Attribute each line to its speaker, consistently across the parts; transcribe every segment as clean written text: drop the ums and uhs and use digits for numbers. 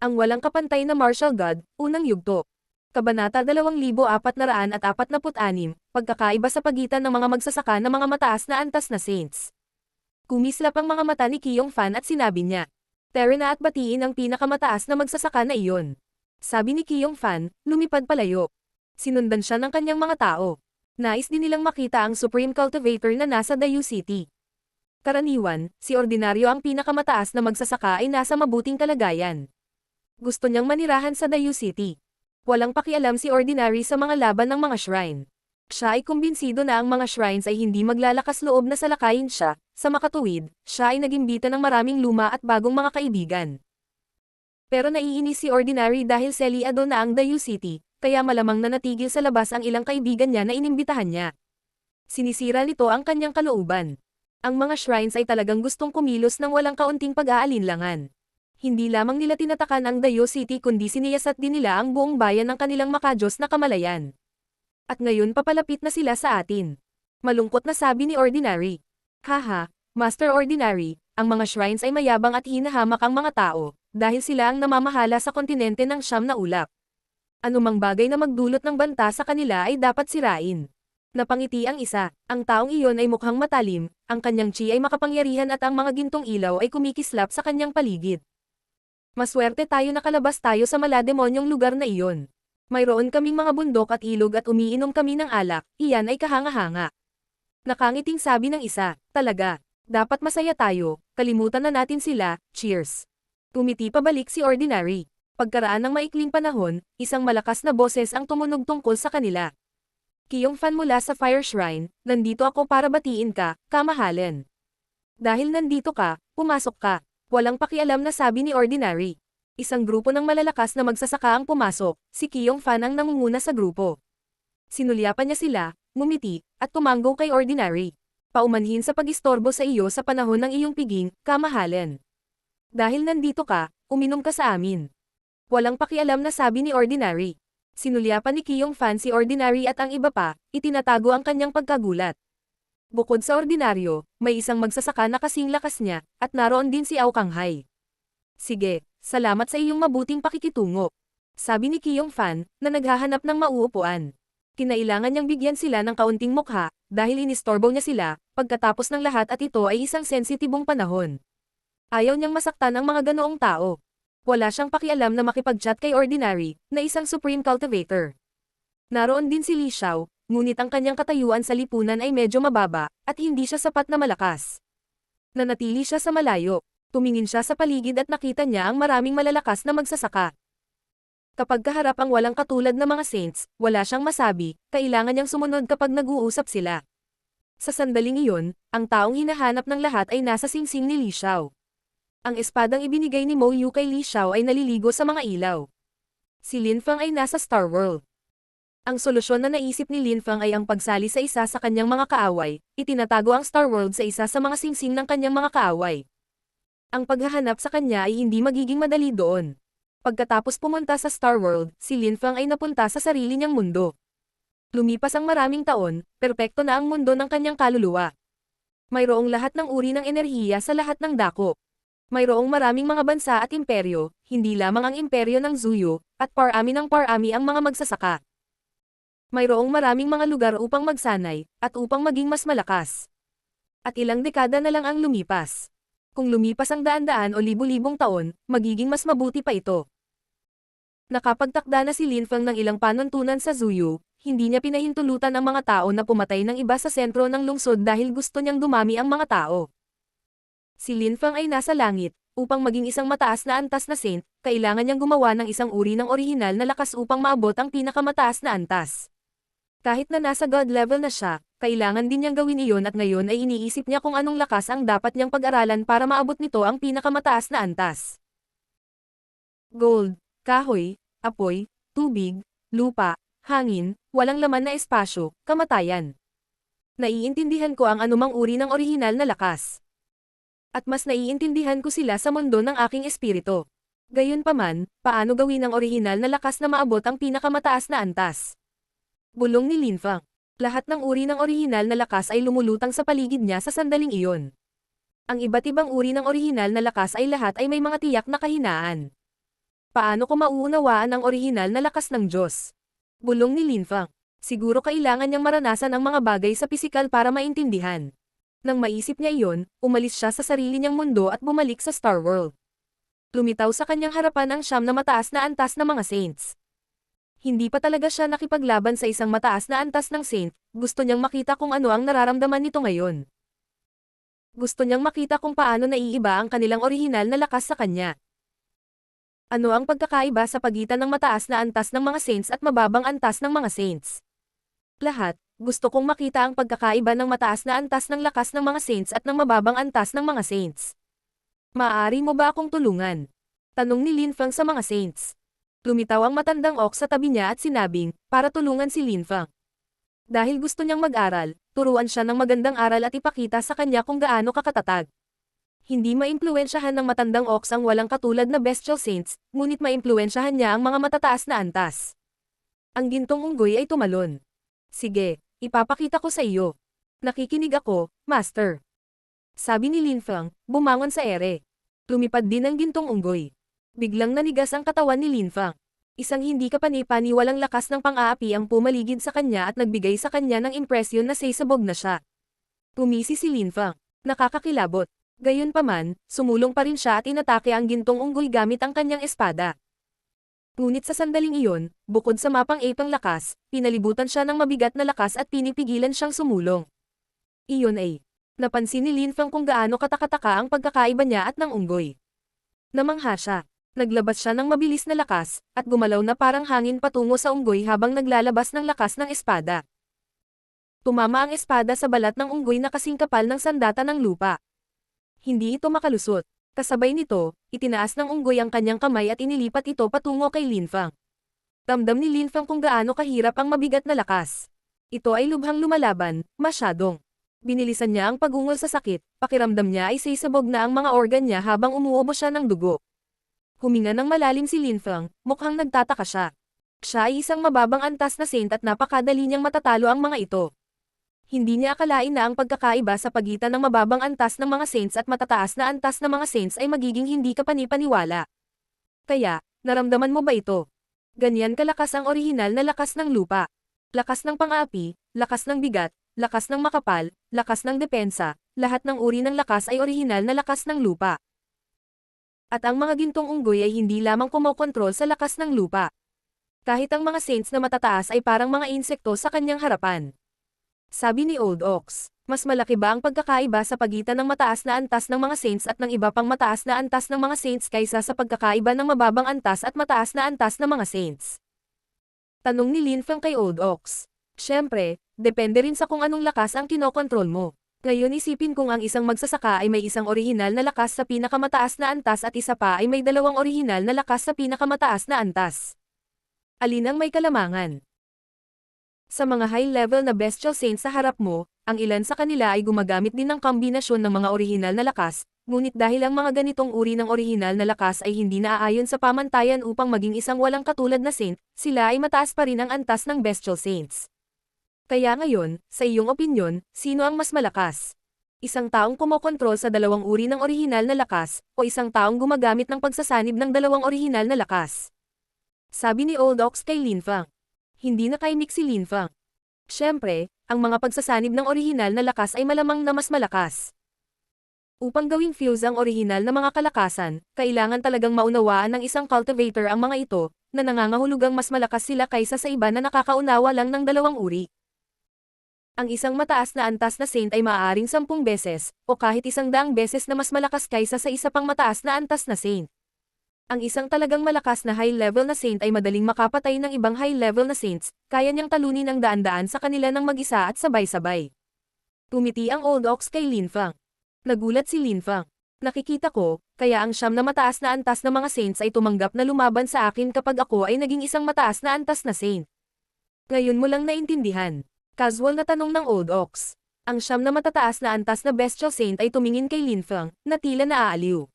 Speaker 1: Ang walang kapantay na martial god, unang yugto. Kabanata 2446, pagkakaiba sa pagitan ng mga magsasaka ng mga mataas na antas na saints. Kumislap ang mga mata ni Kyong Fan at sinabi niya, "Tara na at batiin ang pinakamataas na magsasaka na iyon." Sabi ni Kyong Fan, lumipad palayo. Sinundan siya ng kanyang mga tao. Nais din nilang makita ang Supreme Cultivator na nasa Dayu City. Karaniwan, si Ordinaryo ang pinakamataas na magsasaka ay nasa mabuting kalagayan. Gusto niyang manirahan sa Dayu City. Walang pakialam si Ordinary sa mga laban ng mga shrine. Siya ay kumbinsido na ang mga shrines ay hindi maglalakas loob na salakayin siya. Sa makatuwid, siya ay nagimbita ng maraming luma at bagong mga kaibigan. Pero naiinis si Ordinary dahil seliado na ang Dayu City, kaya malamang na natigil sa labas ang ilang kaibigan niya na inimbitahan niya. Sinisira nito ang kanyang kalooban. Ang mga shrines ay talagang gustong kumilos ng walang kaunting pag-aalinlangan. Hindi lamang nila tinatakan ang Dayu City kundi siniyasat din nila ang buong bayan ng kanilang makajos na kamalayan. At ngayon papalapit na sila sa atin. Malungkot na sabi ni Ordinary. Haha, Master Ordinary, ang mga shrines ay mayabang at hinahamak ang mga tao, dahil sila ang namamahala sa kontinente ng Siyam na Ulap. Anumang bagay na magdulot ng banta sa kanila ay dapat sirain. Napangiti ang isa, ang taong iyon ay mukhang matalim, ang kanyang chi ay makapangyarihan at ang mga gintong ilaw ay kumikislap sa kanyang paligid. Maswerte tayo nakalabas tayo sa malademonyong lugar na iyon. Mayroon kaming mga bundok at ilog at umiinom kami ng alak, iyan ay kahanga-hanga. Nakangiting sabi ng isa, talaga, dapat masaya tayo, kalimutan na natin sila, cheers. Tumiti pabalik si Ordinary. Pagkaraan ng maikling panahon, isang malakas na boses ang tumunog tungkol sa kanila. Kyong Fan mula sa Fire Shrine, nandito ako para batiin ka, kamahalan. Dahil nandito ka, pumasok ka. Walang pakialam na sabi ni Ordinary. Isang grupo ng malalakas na magsasaka ang pumasok, si Kyong Fan ang nangunguna sa grupo. Sinulyapan niya sila, ngumiti, at tumanggo kay Ordinary. Paumanhin sa pag-istorbo sa iyo sa panahon ng iyong piging, kamahalan. Dahil nandito ka, uminom ka sa amin. Walang pakialam na sabi ni Ordinary. Sinulyapan ni Kyong Fan si Ordinary at ang iba pa, itinatago ang kanyang pagkagulat. Bukod sa ordinaryo, may isang magsasaka na kasing lakas niya, at naroon din si Aokanghay. Sige, salamat sa iyong mabuting pakikitungo. Sabi ni Kyong Fan, na naghahanap ng mauupuan. Kinailangan niyang bigyan sila ng kaunting mukha, dahil inistorbo niya sila, pagkatapos ng lahat at ito ay isang sensitibong panahon. Ayaw niyang masaktan ang mga ganoong tao. Wala siyang pakialam na makipag-chat kay Ordinary, na isang Supreme Cultivator. Naroon din si Li Xiao, ngunit ang kanyang katayuan sa lipunan ay medyo mababa, at hindi siya sapat na malakas. Nanatili siya sa malayo, tumingin siya sa paligid at nakita niya ang maraming malalakas na magsasaka. Kapag kaharap ang walang katulad na mga saints, wala siyang masabi, kailangan niyang sumunod kapag nag-uusap sila. Sa sandaling iyon, ang taong hinahanap ng lahat ay nasa singsing ni Li Xiao. Ang espadang ibinigay ni Mo Yu kay Li Xiao ay naliligo sa mga ilaw. Si Lin Feng ay nasa Star World. Ang solusyon na naisip ni Lin Feng ay ang pagsali sa isa sa kanyang mga kaaway, itinatago ang Star World sa isa sa mga singsing ng kanyang mga kaaway. Ang paghahanap sa kanya ay hindi magiging madali doon. Pagkatapos pumunta sa Star World, si Lin Feng ay napunta sa sarili niyang mundo. Lumipas ang maraming taon, perpekto na ang mundo ng kanyang kaluluwa. Mayroong lahat ng uri ng enerhiya sa lahat ng dako. Mayroong maraming mga bansa at imperyo, hindi lamang ang imperyo ng Zuyu, at parami ng parami ang mga magsasaka. Mayroong maraming mga lugar upang magsanay, at upang maging mas malakas. At ilang dekada na lang ang lumipas. Kung lumipas ang daan-daan o libu-libong taon, magiging mas mabuti pa ito. Nakapagtakda na si Lin Feng ng ilang panuntunan sa Zuyu, hindi niya pinahintulutan ang mga tao na pumatay ng iba sa sentro ng lungsod dahil gusto niyang dumami ang mga tao. Si Lin Feng ay nasa langit, upang maging isang mataas na antas na saint, kailangan niyang gumawa ng isang uri ng orihinal na lakas upang maabot ang pinakamataas na antas. Kahit na nasa God level na siya, kailangan din niyang gawin iyon at ngayon ay iniisip niya kung anong lakas ang dapat niyang pag-aralan para maabot nito ang pinakamataas na antas. Gold, kahoy, apoy, tubig, lupa, hangin, walang laman na espasyo, kamatayan. Naiintindihan ko ang anumang uri ng orihinal na lakas. At mas naiintindihan ko sila sa mundo ng aking espiritu. Gayunpaman, paano gawin ang orihinal na lakas na maabot ang pinakamataas na antas? Bulong ni Lin Feng. Lahat ng uri ng orihinal na lakas ay lumulutang sa paligid niya sa sandaling iyon. Ang iba't ibang uri ng orihinal na lakas ay lahat ay may mga tiyak na kahinaan. Paano ko mauunawaan ang orihinal na lakas ng Diyos? Bulong ni Linfang. Siguro kailangan niyang maranasan ang mga bagay sa pisikal para maintindihan. Nang maisip niya iyon, umalis siya sa sarili niyang mundo at bumalik sa Star World. Lumitaw sa kanyang harapan ang siyam na mataas na antas na mga saints. Hindi pa talaga siya nakipaglaban sa isang mataas na antas ng saint, gusto niyang makita kung ano ang nararamdaman nito ngayon. Gusto niyang makita kung paano naiiba ang kanilang orihinal na lakas sa kanya. Ano ang pagkakaiba sa pagitan ng mataas na antas ng mga saints at mababang antas ng mga saints? Lahat, gusto kong makita ang pagkakaiba ng mataas na antas ng lakas ng mga saints at ng mababang antas ng mga saints. Maaari mo ba akong tulungan? Tanong ni Linfang sa mga saints. Lumitaw ang matandang ox sa tabi niya at sinabing, para tulungan si Linfang. Dahil gusto niyang mag-aral, turuan siya ng magandang aral at ipakita sa kanya kung gaano kakatatag. Hindi maimpluwensyahan ng matandang ox ang walang katulad na bestial saints, ngunit maimpluwensyahan niya ang mga matataas na antas. Ang gintong unggoy ay tumalon. Sige, ipapakita ko sa iyo. Nakikinig ako, Master. Sabi ni Linfang, bumangon sa ere. Lumipad din ang gintong unggoy. Biglang nanigas ang katawan ni Linfang. Isang hindi kapani-paniwalang lakas ng pang-aapi ang pumaligid sa kanya at nagbigay sa kanya ng impresyon na sasabog na siya. Pumisi si Linfang. Nakakakilabot. Gayunpaman, sumulong pa rin siya at inatake ang gintong unggoy gamit ang kanyang espada. Ngunit sa sandaling iyon, bukod sa mapang-apang lakas, pinalibutan siya ng mabigat na lakas at pinipigilan siyang sumulong. Iyon ay, napansin ni Linfang kung gaano katakataka ang pagkakaiba niya at ng unggoy. Namangha siya. Naglabas siya ng mabilis na lakas, at gumalaw na parang hangin patungo sa unggoy habang naglalabas ng lakas ng espada. Tumama ang espada sa balat ng unggoy na kasing kapal ng sandata ng lupa. Hindi ito makalusot. Kasabay nito, itinaas ng unggoy ang kanyang kamay at inilipat ito patungo kay Linfang. Ramdam ni Linfang kung gaano kahirap ang mabigat na lakas. Ito ay lubhang lumalaban, masyadong. Binilisan niya ang pagungol sa sakit, pakiramdam niya ay sasabog na ang mga organ niya habang umuubo siya ng dugo. Huminga ng malalim si Linfang, mukhang nagtataka siya. Siya ay isang mababang antas na saint at napakadali niyang matatalo ang mga ito. Hindi niya akalain na ang pagkakaiba sa pagitan ng mababang antas ng mga saints at matataas na antas ng mga saints ay magiging hindi kapani-paniwala. Kaya, naramdaman mo ba ito? Ganyan kalakas ang orihinal na lakas ng lupa. Lakas ng pang-api, lakas ng bigat, lakas ng makapal, lakas ng depensa, lahat ng uri ng lakas ay orihinal na lakas ng lupa. At ang mga gintong unggoy ay hindi lamang kumokontrol sa lakas ng lupa. Kahit ang mga saints na matataas ay parang mga insekto sa kanyang harapan. Sabi ni Old Ox, mas malaki ba ang pagkakaiba sa pagitan ng mataas na antas ng mga saints at ng iba pang mataas na antas ng mga saints kaysa sa pagkakaiba ng mababang antas at mataas na antas ng mga saints? Tanong ni Linfang kay Old Ox. Siyempre, depende rin sa kung anong lakas ang kinokontrol mo. Ngayon isipin kung ang isang magsasaka ay may isang orihinal na lakas sa pinakamataas na antas at isa pa ay may dalawang orihinal na lakas sa pinakamataas na antas. Alin ang may kalamangan? Sa mga high-level na bestial saints sa harap mo, ang ilan sa kanila ay gumagamit din ng kombinasyon ng mga orihinal na lakas, ngunit dahil ang mga ganitong uri ng orihinal na lakas ay hindi naaayon sa pamantayan upang maging isang walang katulad na saint, sila ay mataas pa rin ang antas ng bestial saints. Kaya ngayon, sa iyong opinyon, sino ang mas malakas? Isang taong kumokontrol sa dalawang uri ng orihinal na lakas, o isang taong gumagamit ng pagsasanib ng dalawang orihinal na lakas? Sabi ni Old Ox kay Linfang. Hindi nakaimik si Linfang. Siyempre, ang mga pagsasanib ng orihinal na lakas ay malamang na mas malakas. Upang gawing fuse ang orihinal na mga kalakasan, kailangan talagang maunawaan ng isang cultivator ang mga ito, na nangangahulugang mas malakas sila kaysa sa iba na nakakaunawa lang ng dalawang uri. Ang isang mataas na antas na saint ay maaaring 10 beses, o kahit 100 beses na mas malakas kaysa sa isa pang mataas na antas na saint. Ang isang talagang malakas na high-level na saint ay madaling makapatay ng ibang high-level na saints, kaya niyang talunin ang daan-daan sa kanila ng mag-isa at sabay-sabay. Tumiti ang Old Ox kay Linfang. Nagulat si Linfang. Nakikita ko, kaya ang siyam na mataas na antas na mga saints ay tumanggap na lumaban sa akin kapag ako ay naging isang mataas na antas na saint. Ngayon mo lang naintindihan. Casual na tanong ng Old Ox. Ang siyam na matataas na antas na bestial saint ay tumingin kay Linfang, na tila naaaliw.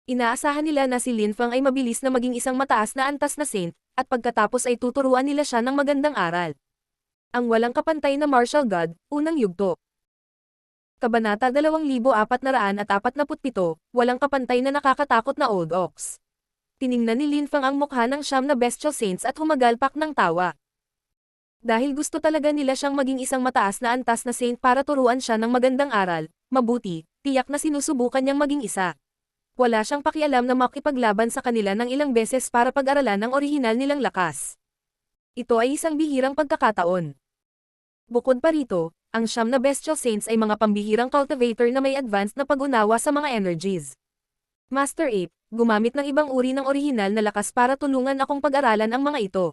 Speaker 1: Inaasahan nila na si Linfang ay mabilis na maging isang mataas na antas na saint, at pagkatapos ay tuturuan nila siya ng magandang aral. Ang walang kapantay na martial god, unang yugto. Kabanata 2447, walang kapantay na nakakatakot na Old Ox. Tiningnan ni Lin Fang ang mukha ng siyam na bestial saints at humagalpak ng tawa. Dahil gusto talaga nila siyang maging isang mataas na antas na saint para turuan siya ng magandang aral, mabuti, tiyak na sinusubukan niyang maging isa. Wala siyang pakialam na makipaglaban sa kanila ng ilang beses para pag-aralan ang orihinal nilang lakas. Ito ay isang bihirang pagkakataon. Bukod pa rito, ang siyam na bestial saints ay mga pambihirang cultivator na may advanced na pag-unawa sa mga energies. Master Ape, gumamit ng ibang uri ng orihinal na lakas para tulungan akong pag-aralan ang mga ito.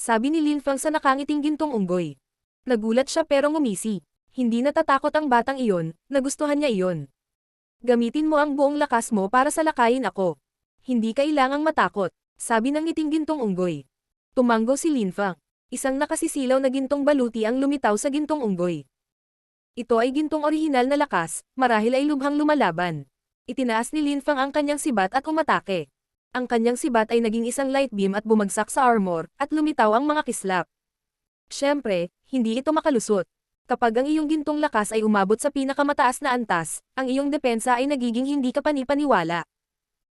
Speaker 1: Sabi ni Lin Fang sa nakangiting gintong unggoy. Nagulat siya pero ngumisi. Hindi natatakot ang batang iyon, nagustuhan niya iyon. Gamitin mo ang buong lakas mo para salakayin ako. Hindi kailangang matakot, sabi ng ngiting gintong unggoy. Tumanggo si Lin Fang. Isang nakasisilaw na gintong baluti ang lumitaw sa gintong unggoy. Ito ay gintong orihinal na lakas, marahil ay lubhang lumalaban. Itinaas ni Lin Fang ang kanyang sibat at umatake. Ang kanyang sibat ay naging isang light beam at bumagsak sa armor, at lumitaw ang mga kislap. Siyempre, hindi ito makalusot. Kapag ang iyong gintong lakas ay umabot sa pinakamataas na antas, ang iyong depensa ay nagiging hindi ka panipaniwala.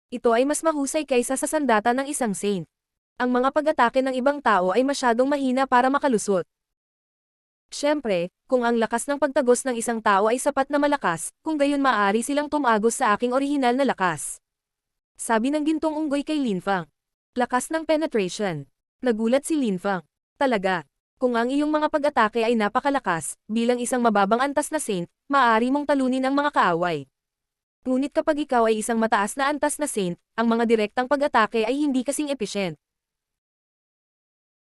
Speaker 1: Ito ay mas mahusay kaysa sa sandata ng isang saint. Ang mga pag-atake ng ibang tao ay masyadong mahina para makalusot. Siyempre, kung ang lakas ng pagtagos ng isang tao ay sapat na malakas, kung gayon maaari silang tumagos sa aking orihinal na lakas. Sabi ng gintong unggoy kay Lin Fang. Lakas ng penetration. Nagulat si Lin Fang. Talaga. Kung ang iyong mga pag-atake ay napakalakas, bilang isang mababang antas na saint, maaari mong talunin ang mga kaaway. Ngunit kapag ikaw ay isang mataas na antas na saint, ang mga direktang pag-atake ay hindi kasing efficient.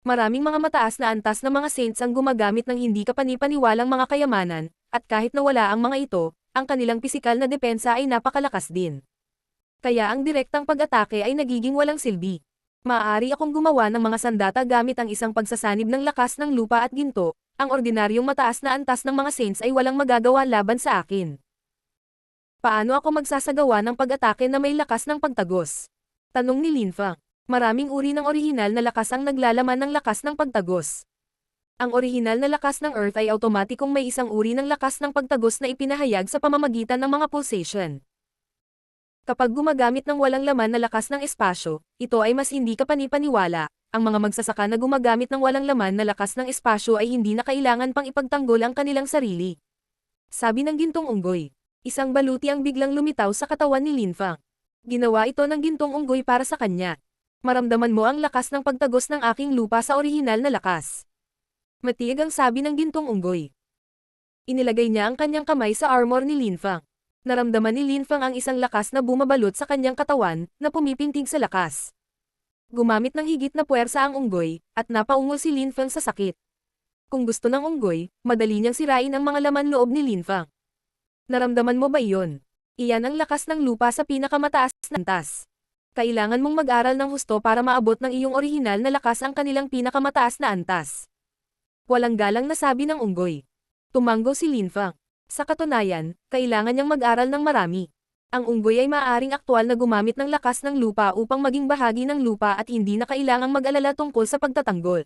Speaker 1: Maraming mga mataas na antas na mga saints ang gumagamit ng hindi kapanipaniwalang mga kayamanan, at kahit nawala ang mga ito, ang kanilang pisikal na depensa ay napakalakas din. Kaya ang direktang pag-atake ay nagiging walang silbi. Maaari akong gumawa ng mga sandata gamit ang isang pagsasanib ng lakas ng lupa at ginto, ang ordinaryong mataas na antas ng mga saints ay walang magagawa laban sa akin. Paano ako magsasagawa ng pag-atake na may lakas ng pagtagos? Tanong ni Lin Fang. Maraming uri ng orihinal na lakas ang naglalaman ng lakas ng pagtagos. Ang orihinal na lakas ng Earth ay automatikong may isang uri ng lakas ng pagtagos na ipinahayag sa pamamagitan ng mga pulsation. Kapag gumagamit ng walang laman na lakas ng espasyo, ito ay mas hindi kapanipaniwala. Ang mga magsasaka na gumagamit ng walang laman na lakas ng espasyo ay hindi na kailangan pang ipagtanggol ang kanilang sarili. Sabi ng gintong unggoy. Isang baluti ang biglang lumitaw sa katawan ni Lin Fang. Ginawa ito ng gintong unggoy para sa kanya. Maramdaman mo ang lakas ng pagtagos ng aking lupa sa orihinal na lakas. Matiig ang sabi ng gintong unggoy. Inilagay niya ang kanyang kamay sa armor ni Lin Fang. Naramdaman ni Lin Fang ang isang lakas na bumabalot sa kanyang katawan, na pumipintig sa lakas. Gumamit ng higit na puwersa ang unggoy, at napaungol si Lin Fang sa sakit. Kung gusto ng unggoy, madali niyang sirain ang mga laman loob ni Lin Fang. Naramdaman mo ba iyon? Iyan ang lakas ng lupa sa pinakamataas na antas. Kailangan mong mag-aral ng husto para maabot ng iyong orihinal na lakas ang kanilang pinakamataas na antas. Walang galang na sabi ng unggoy. Tumanggo si Lin Fang. Sa katunayan, kailangan niyang mag-aral ng marami. Ang unggoy ay maaaring aktwal na gumamit ng lakas ng lupa upang maging bahagi ng lupa at hindi na kailangang mag-alala tungkol sa pagtatanggol.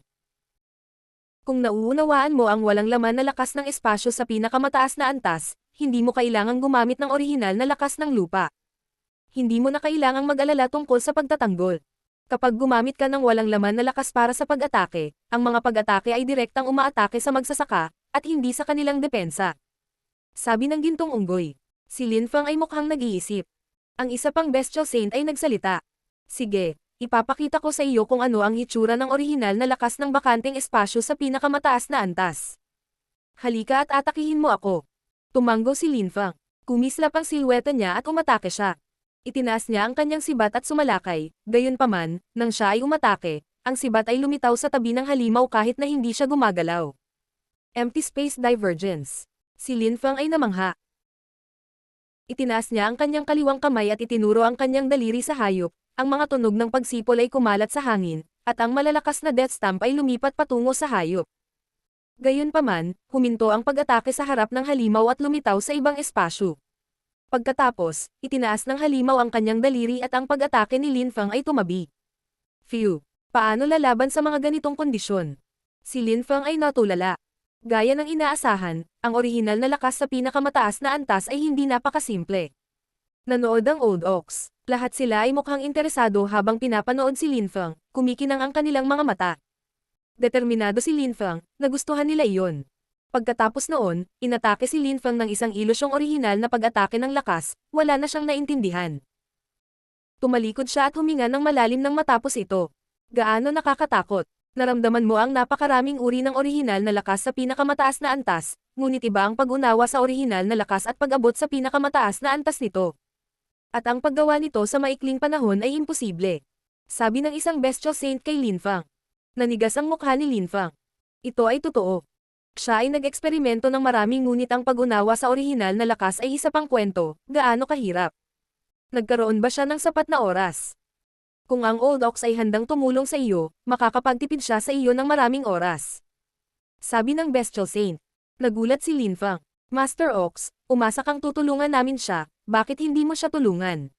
Speaker 1: Kung nauunawaan mo ang walang laman na lakas ng espasyo sa pinakamataas na antas, hindi mo kailangang gumamit ng orihinal na lakas ng lupa. Hindi mo na kailangang mag-alala tungkol sa pagtatanggol. Kapag gumamit ka ng walang laman na lakas para sa pag-atake, ang mga pag-atake ay direktang umaatake sa magsasaka, at hindi sa kanilang depensa. Sabi ng gintong unggoy. Si Lin Fang ay mukhang nag-iisip. Ang isa pang bestial saint ay nagsalita. Sige, ipapakita ko sa iyo kung ano ang hitsura ng orihinal na lakas ng bakanteng espasyo sa pinakamataas na antas. Halika at atakihin mo ako. Tumanggo si Lin Fang. Kumislap ang silweta niya at umatake siya. Itinaas niya ang kanyang sibat at sumalakay, gayunpaman, nang siya ay umatake, ang sibat ay lumitaw sa tabi ng halimaw kahit na hindi siya gumagalaw. Empty space divergence. Si Lin Fang ay namangha. Itinaas niya ang kanyang kaliwang kamay at itinuro ang kanyang daliri sa hayop, ang mga tunog ng pagsipol ay kumalat sa hangin, at ang malalakas na death stamp ay lumipat patungo sa hayop. Gayunpaman, huminto ang pag-atake sa harap ng halimaw at lumitaw sa ibang espasyo. Pagkatapos, itinaas ng halimaw ang kanyang daliri at ang pag-atake ni Lin Fang ay tumabi. Phew! Paano lalaban sa mga ganitong kondisyon? Si Lin Fang ay natulala. Gaya ng inaasahan, ang orihinal na lakas sa pinakamataas na antas ay hindi napakasimple. Nanood ang Old Ox. Lahat sila ay mukhang interesado habang pinapanood si Lin Feng, kumikinang ang kanilang mga mata. Determinado si Lin Feng, nagustuhan nila iyon. Pagkatapos noon, inatake si Lin Feng ng isang ilusyong orihinal na pag-atake ng lakas, wala na siyang naintindihan. Tumalikod siya at huminga ng malalim nang matapos ito. Gaano nakakatakot. Naramdaman mo ang napakaraming uri ng orihinal na lakas sa pinakamataas na antas, ngunit iba ang pag-unawa sa orihinal na lakas at pag-abot sa pinakamataas na antas nito. At ang paggawa nito sa maikling panahon ay imposible. Sabi ng isang bestial saint kay Lin Feng. Nanigas ang mukha ni Lin Feng. Ito ay totoo. Siya ay nag-eksperimento ng maraming ngunit ang pag-unawa sa orihinal na lakas ay isa pang kwento, gaano kahirap. Nagkaroon ba siya ng sapat na oras? Kung ang Old Ox ay handang tumulong sa iyo, makakapagtipid siya sa iyo ng maraming oras. Sabi ng bestial saint. Nagulat si Lin Feng. Master Ox, umasa kang tutulungan namin siya, bakit hindi mo siya tulungan?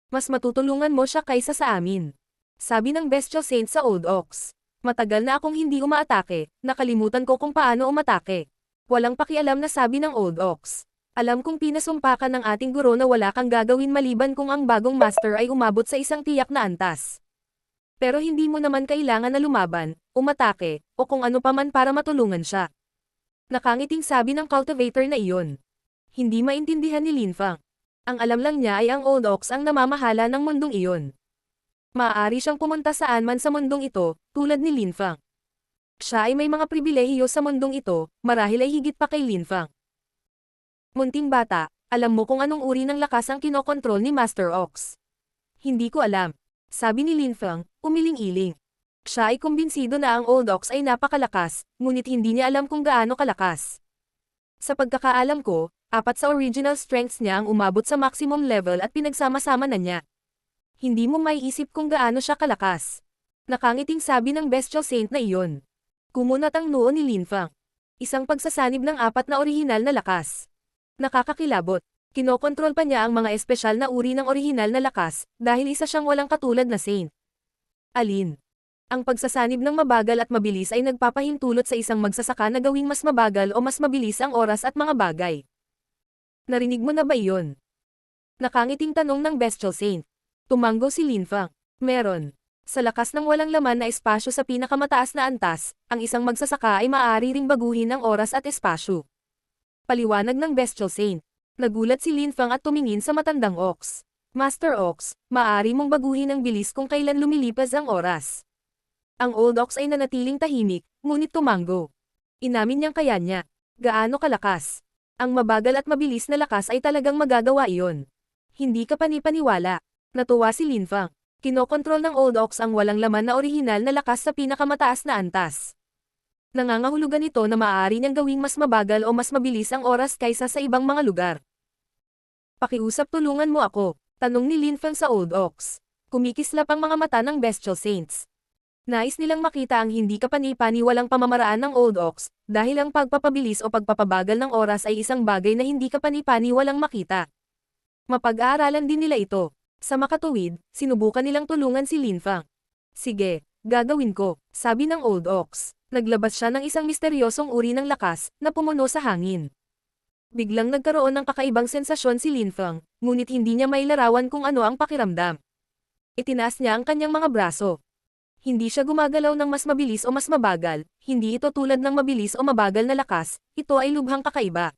Speaker 1: Mas matutulungan mo siya kaysa sa amin. Sabi ng bestial saint sa Old Ox. Matagal na akong hindi umaatake, nakalimutan ko kung paano umatake. Walang pakialam na sabi ng Old Ox. Alam kong pinasumpakan ng ating guro na wala kang gagawin maliban kung ang bagong master ay umabot sa isang tiyak na antas. Pero hindi mo naman kailangan na lumaban, umatake, o kung ano paman para matulungan siya. Nakangiting sabi ng cultivator na iyon. Hindi maintindihan ni Lin Feng. Ang alam lang niya ay ang Old Ox ang namamahala ng mundong iyon. Maaari siyang pumunta saan man sa mundong ito, tulad ni Lin Feng. Siya ay may mga pribilehiyo sa mundong ito, marahil ay higit pa kay Lin Feng. Munting bata, alam mo kung anong uri ng lakas ang kinokontrol ni Master Ox? Hindi ko alam. Sabi ni Lin Feng, umiling-iling. Siya ay kumbinsido na ang Old Ox ay napakalakas, ngunit hindi niya alam kung gaano kalakas. Sa pagkakaalam ko, 4 sa original strengths niya ang umabot sa maximum level at pinagsama-sama na niya. Hindi mo maiisip kung gaano siya kalakas. Nakangiting sabi ng bestial saint na iyon. Kumunat ang noo ni Lin Feng. Isang pagsasanib ng 4 na orihinal na lakas. Nakakakilabot. Kinokontrol pa niya ang mga espesyal na uri ng orihinal na lakas, dahil isa siyang walang katulad na saint. Alin? Ang pagsasanib ng mabagal at mabilis ay nagpapahintulot sa isang magsasaka na gawing mas mabagal o mas mabilis ang oras at mga bagay. Narinig mo na ba iyon? Nakangiting tanong ng bestial saint. Tumanggo si Lin Feng. Meron. Sa lakas ng walang laman na espasyo sa pinakamataas na antas, ang isang magsasaka ay maaari ring baguhin ang oras at espasyo. Paliwanag ng bestial saint. Nagulat si Lin Feng at tumingin sa matandang ox. Master Ox, maaari mong baguhin ang bilis kung kailan lumilipas ang oras. Ang Old Ox ay nanatiling tahimik, ngunit tumanggo. Inamin niyang kaya niya. Gaano kalakas? Ang mabagal at mabilis na lakas ay talagang magagawa iyon. Hindi ka panipaniwala. Natuwa si Lin Feng. Kinokontrol ng Old Ox ang walang laman na orihinal na lakas sa pinakamataas na antas. Nangangahulugan ito na maaari niyang gawing mas mabagal o mas mabilis ang oras kaysa sa ibang mga lugar. Pakiusap tulungan mo ako, tanong ni Lin Feng sa Old Ox. Kumikislap ang mga mata ng bestial saints. Nais nilang makita ang hindi kapani-paniwalang pamamaraan ng Old Ox, dahil ang pagpapabilis o pagpapabagal ng oras ay isang bagay na hindi kapani-paniwalang makita. Mapag-aaralan din nila ito. Sa makatuwid, sinubukan nilang tulungan si Lin Feng. Sige, gagawin ko, sabi ng Old Ox. Naglabas siya ng isang misteryosong uri ng lakas, na pumuno sa hangin. Biglang nagkaroon ng kakaibang sensasyon si Lin Feng, ngunit hindi niya mailarawan kung ano ang pakiramdam. Itinaas niya ang kanyang mga braso. Hindi siya gumagalaw ng mas mabilis o mas mabagal, hindi ito tulad ng mabilis o mabagal na lakas, ito ay lubhang kakaiba.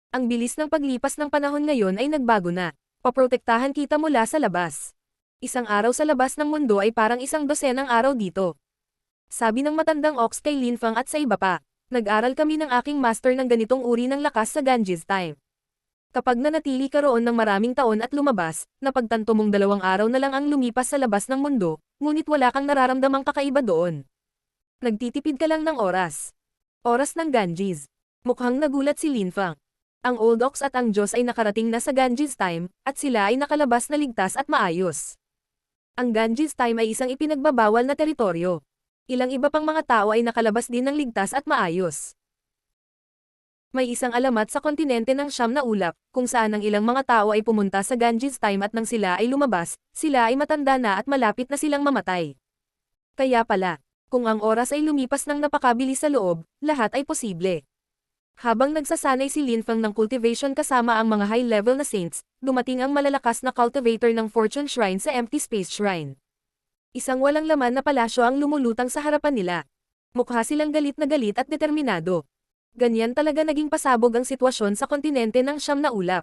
Speaker 1: Ang bilis ng paglipas ng panahon ngayon ay nagbago na. Paprotektahan kita mula sa labas. Isang araw sa labas ng mundo ay parang isang dosenang araw dito. Sabi ng matandang ox kay Lin Feng at sa iba pa. Nag-aral kami ng aking master ng ganitong uri ng lakas sa Ganges time. Kapag nanatili ka roon ng maraming taon at lumabas, napagtanto mong 2 araw na lang ang lumipas sa labas ng mundo, ngunit wala kang nararamdamang kakaiba doon. Nagtitipid ka lang ng oras. Oras ng Ganges. Mukhang nagulat si Lin Feng. Ang Old Ox at ang Diyos ay nakarating na sa Ganges time, at sila ay nakalabas na ligtas at maayos. Ang Ganges time ay isang ipinagbabawal na teritoryo. Ilang iba pang mga tao ay nakalabas din ng ligtas at maayos. May isang alamat sa kontinente ng Siyam na Ulap, kung saan ang ilang mga tao ay pumunta sa Ganges time at nang sila ay lumabas, sila ay matanda na at malapit na silang mamatay. Kaya pala, kung ang oras ay lumipas ng napakabilis sa loob, lahat ay posible. Habang nagsasanay si Linfeng ng cultivation kasama ang mga high-level na saints, dumating ang malalakas na cultivator ng Fortune Shrine sa Empty Space Shrine. Isang walang laman na palasyo ang lumulutang sa harapan nila. Mukha silang galit na galit at determinado. Ganyan talaga naging pasabog ang sitwasyon sa kontinente ng Siyam na Ulap.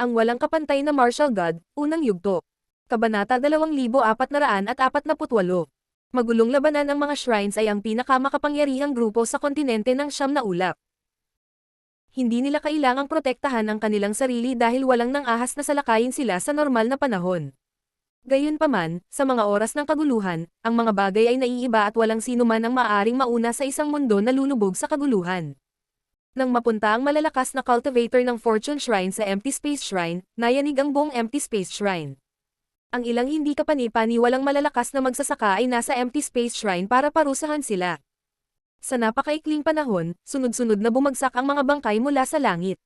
Speaker 1: Ang walang kapantay na martial god, unang yugto. Kabanata 2448. Magulong labanan ang mga shrines ay ang pinakamakapangyarihang grupo sa kontinente ng Siyam na Ulap. Hindi nila kailangang protektahan ang kanilang sarili dahil walang nang ahas na salakayin sila sa normal na panahon. Gayunpaman, sa mga oras ng kaguluhan, ang mga bagay ay naiiba at walang sino man ang maaaring mauna sa isang mundo na lulubog sa kaguluhan. Nang mapunta ang malalakas na cultivator ng Fortune Shrine sa Empty Space Shrine, nayanig ang buong Empty Space Shrine. Ang ilang hindi kapani-paniwalang malalakas na magsasaka ay nasa Empty Space Shrine para parusahan sila. Sa napakaikling panahon, sunod-sunod na bumagsak ang mga bangkay mula sa langit.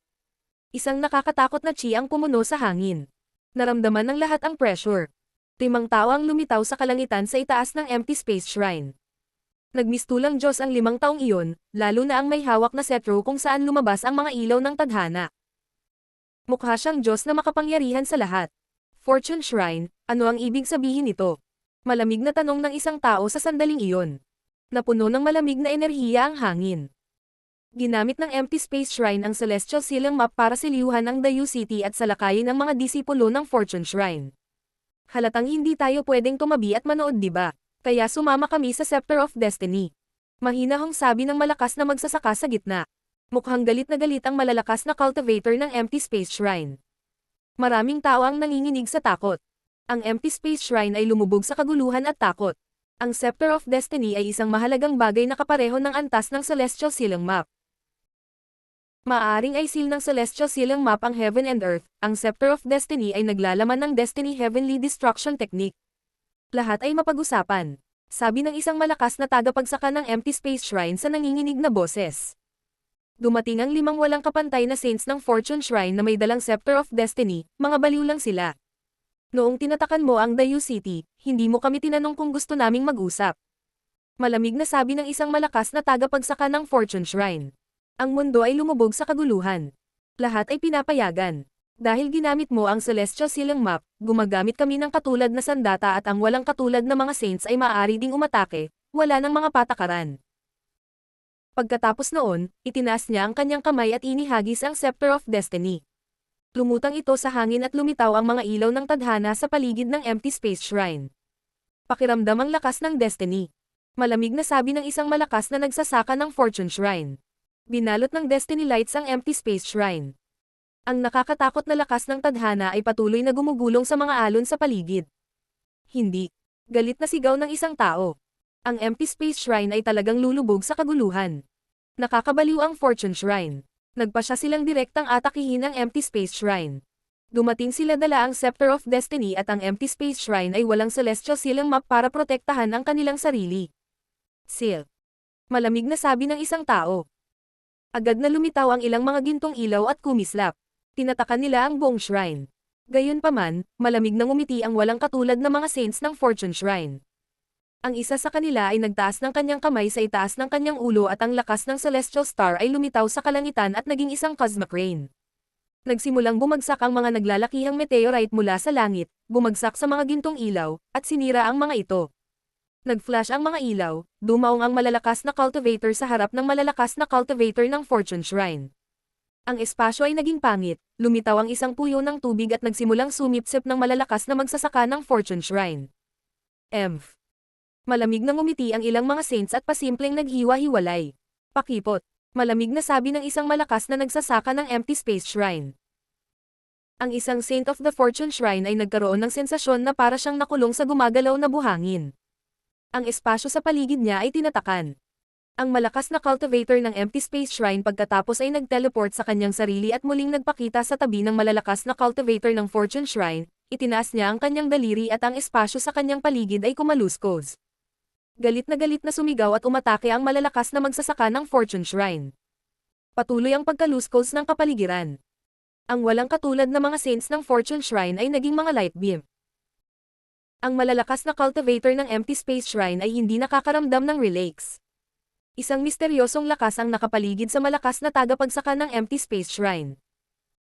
Speaker 1: Isang nakakatakot na chi ang pumuno sa hangin. Naramdaman ng lahat ang pressure. 5 tao ang lumitaw sa kalangitan sa itaas ng Empty Space Shrine. Nagmistulang Diyos ang 5 taong iyon, lalo na ang may hawak na cetro kung saan lumabas ang mga ilaw ng tadhana. Mukha siyang Diyos na makapangyarihan sa lahat. Fortune Shrine, ano ang ibig sabihin nito? Malamig na tanong ng isang tao sa sandaling iyon. Napuno ng malamig na enerhiya ang hangin. Ginamit ng Empty Space Shrine ang Celestial Silang Map para siliuhan ang Dayu City at salakayin ang mga disipulo ng Fortune Shrine. Halatang hindi tayo pwedeng tumabi at manood, diba? Kaya sumama kami sa Scepter of Destiny. Mahinahong sabi ng malakas na magsasaka sa gitna. Mukhang galit na galit ang malalakas na cultivator ng Empty Space Shrine. Maraming tao ang nanginginig sa takot. Ang Empty Space Shrine ay lumubog sa kaguluhan at takot. Ang Scepter of Destiny ay isang mahalagang bagay na kapareho ng antas ng Celestial Silang Map. Maaaring ay seal ng Celestial Silang Map ang Heaven and Earth, ang Scepter of Destiny ay naglalaman ng Destiny Heavenly Destruction Technique. Lahat ay mapag-usapan, sabi ng isang malakas na tagapagsaka ng Empty Space Shrine sa nanginginig na boses. Dumating ang 5 walang kapantay na saints ng Fortune Shrine na may dalang Scepter of Destiny, mga baliw lang sila. Noong tinatakan mo ang Dayu City, hindi mo kami tinanong kung gusto naming mag-usap. Malamig na sabi ng isang malakas na tagapagsaka ng Fortune Shrine. Ang mundo ay lumubog sa kaguluhan. Lahat ay pinapayagan. Dahil ginamit mo ang Celestial Silang Map, gumagamit kami ng katulad na sandata at ang walang katulad na mga saints ay maaari ding umatake, wala ng mga patakaran. Pagkatapos noon, itinaas niya ang kanyang kamay at inihagis ang Scepter of Destiny. Lumutang ito sa hangin at lumitaw ang mga ilaw ng tadhana sa paligid ng Empty Space Shrine. Pakiramdam ang lakas ng Destiny. Malamig na sabi ng isang malakas na nagsasaka ng Fortune Shrine. Binalot ng Destiny Lights ang Empty Space Shrine. Ang nakakatakot na lakas ng tadhana ay patuloy na gumugulong sa mga alon sa paligid. Hindi. Galit na sigaw ng isang tao. Ang Empty Space Shrine ay talagang lulubog sa kaguluhan. Nakakabaliw ang Fortune Shrine. Nagpasya silang direktang atakihin ang Empty Space Shrine. Dumating sila dala ang Scepter of Destiny at ang Empty Space Shrine ay walang Celestial Silang Map para protektahan ang kanilang sarili. Seal. Malamig na sabi ng isang tao. Agad na lumitaw ang ilang mga gintong ilaw at kumislap. Tinatakan nila ang buong shrine. Gayunpaman, malamig na ngumiti ang walang katulad na mga saints ng Fortune Shrine. Ang isa sa kanila ay nagtaas ng kanyang kamay sa itaas ng kanyang ulo at ang lakas ng Celestial Star ay lumitaw sa kalangitan at naging isang cosmic rain. Nagsimulang bumagsak ang mga naglalakihang meteorite mula sa langit, bumagsak sa mga gintong ilaw, at sinira ang mga ito. Nag-flash ang mga ilaw, dumaong ang malalakas na cultivator sa harap ng malalakas na cultivator ng Fortune Shrine. Ang espasyo ay naging pangit, lumitaw ang isang puyo ng tubig at nagsimulang sumipsip ng malalakas na magsasaka ng Fortune Shrine. Malamig na ngumiti ang ilang mga saints at pasimpleng naghiwa-hiwalay. Pakipot. Malamig na sabi ng isang malakas na nagsasaka ng Empty Space Shrine. Ang isang Saint of the Fortune Shrine ay nagkaroon ng sensasyon na para siyang nakulong sa gumagalaw na buhangin. Ang espasyo sa paligid niya ay tinatakan. Ang malakas na cultivator ng Empty Space Shrine pagkatapos ay nag-teleport sa kanyang sarili at muling nagpakita sa tabi ng malalakas na cultivator ng Fortune Shrine, itinaas niya ang kanyang daliri at ang espasyo sa kanyang paligid ay kumaluskos. Galit na sumigaw at umatake ang malalakas na magsasaka ng Fortune Shrine. Patuloy ang pagkaluskos ng kapaligiran. Ang walang katulad na mga saints ng Fortune Shrine ay naging mga light beam. Ang malalakas na cultivator ng Empty Space Shrine ay hindi nakakaramdam ng relax. Isang misteryosong lakas ang nakapaligid sa malakas na tagapagsaka ng Empty Space Shrine.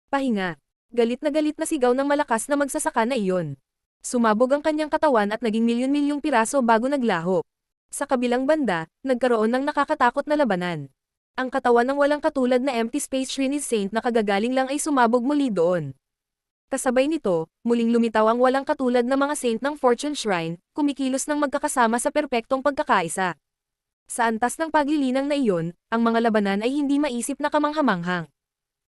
Speaker 1: Pahinga. Galit na sigaw ng malakas na magsasaka na iyon. Sumabog ang kanyang katawan at naging milyon-milyong piraso bago naglaho. Sa kabilang banda, nagkaroon ng nakakatakot na labanan. Ang katawan ng walang katulad na Empty Space Shrine Saint na kagagaling lang ay sumabog muli doon. Kasabay nito, muling lumitaw ang walang katulad na mga saint ng Fortune Shrine, kumikilos ng magkakasama sa perpektong pagkakaisa. Sa antas ng paglilinang na iyon, ang mga labanan ay hindi maisip na kamanghamanghang.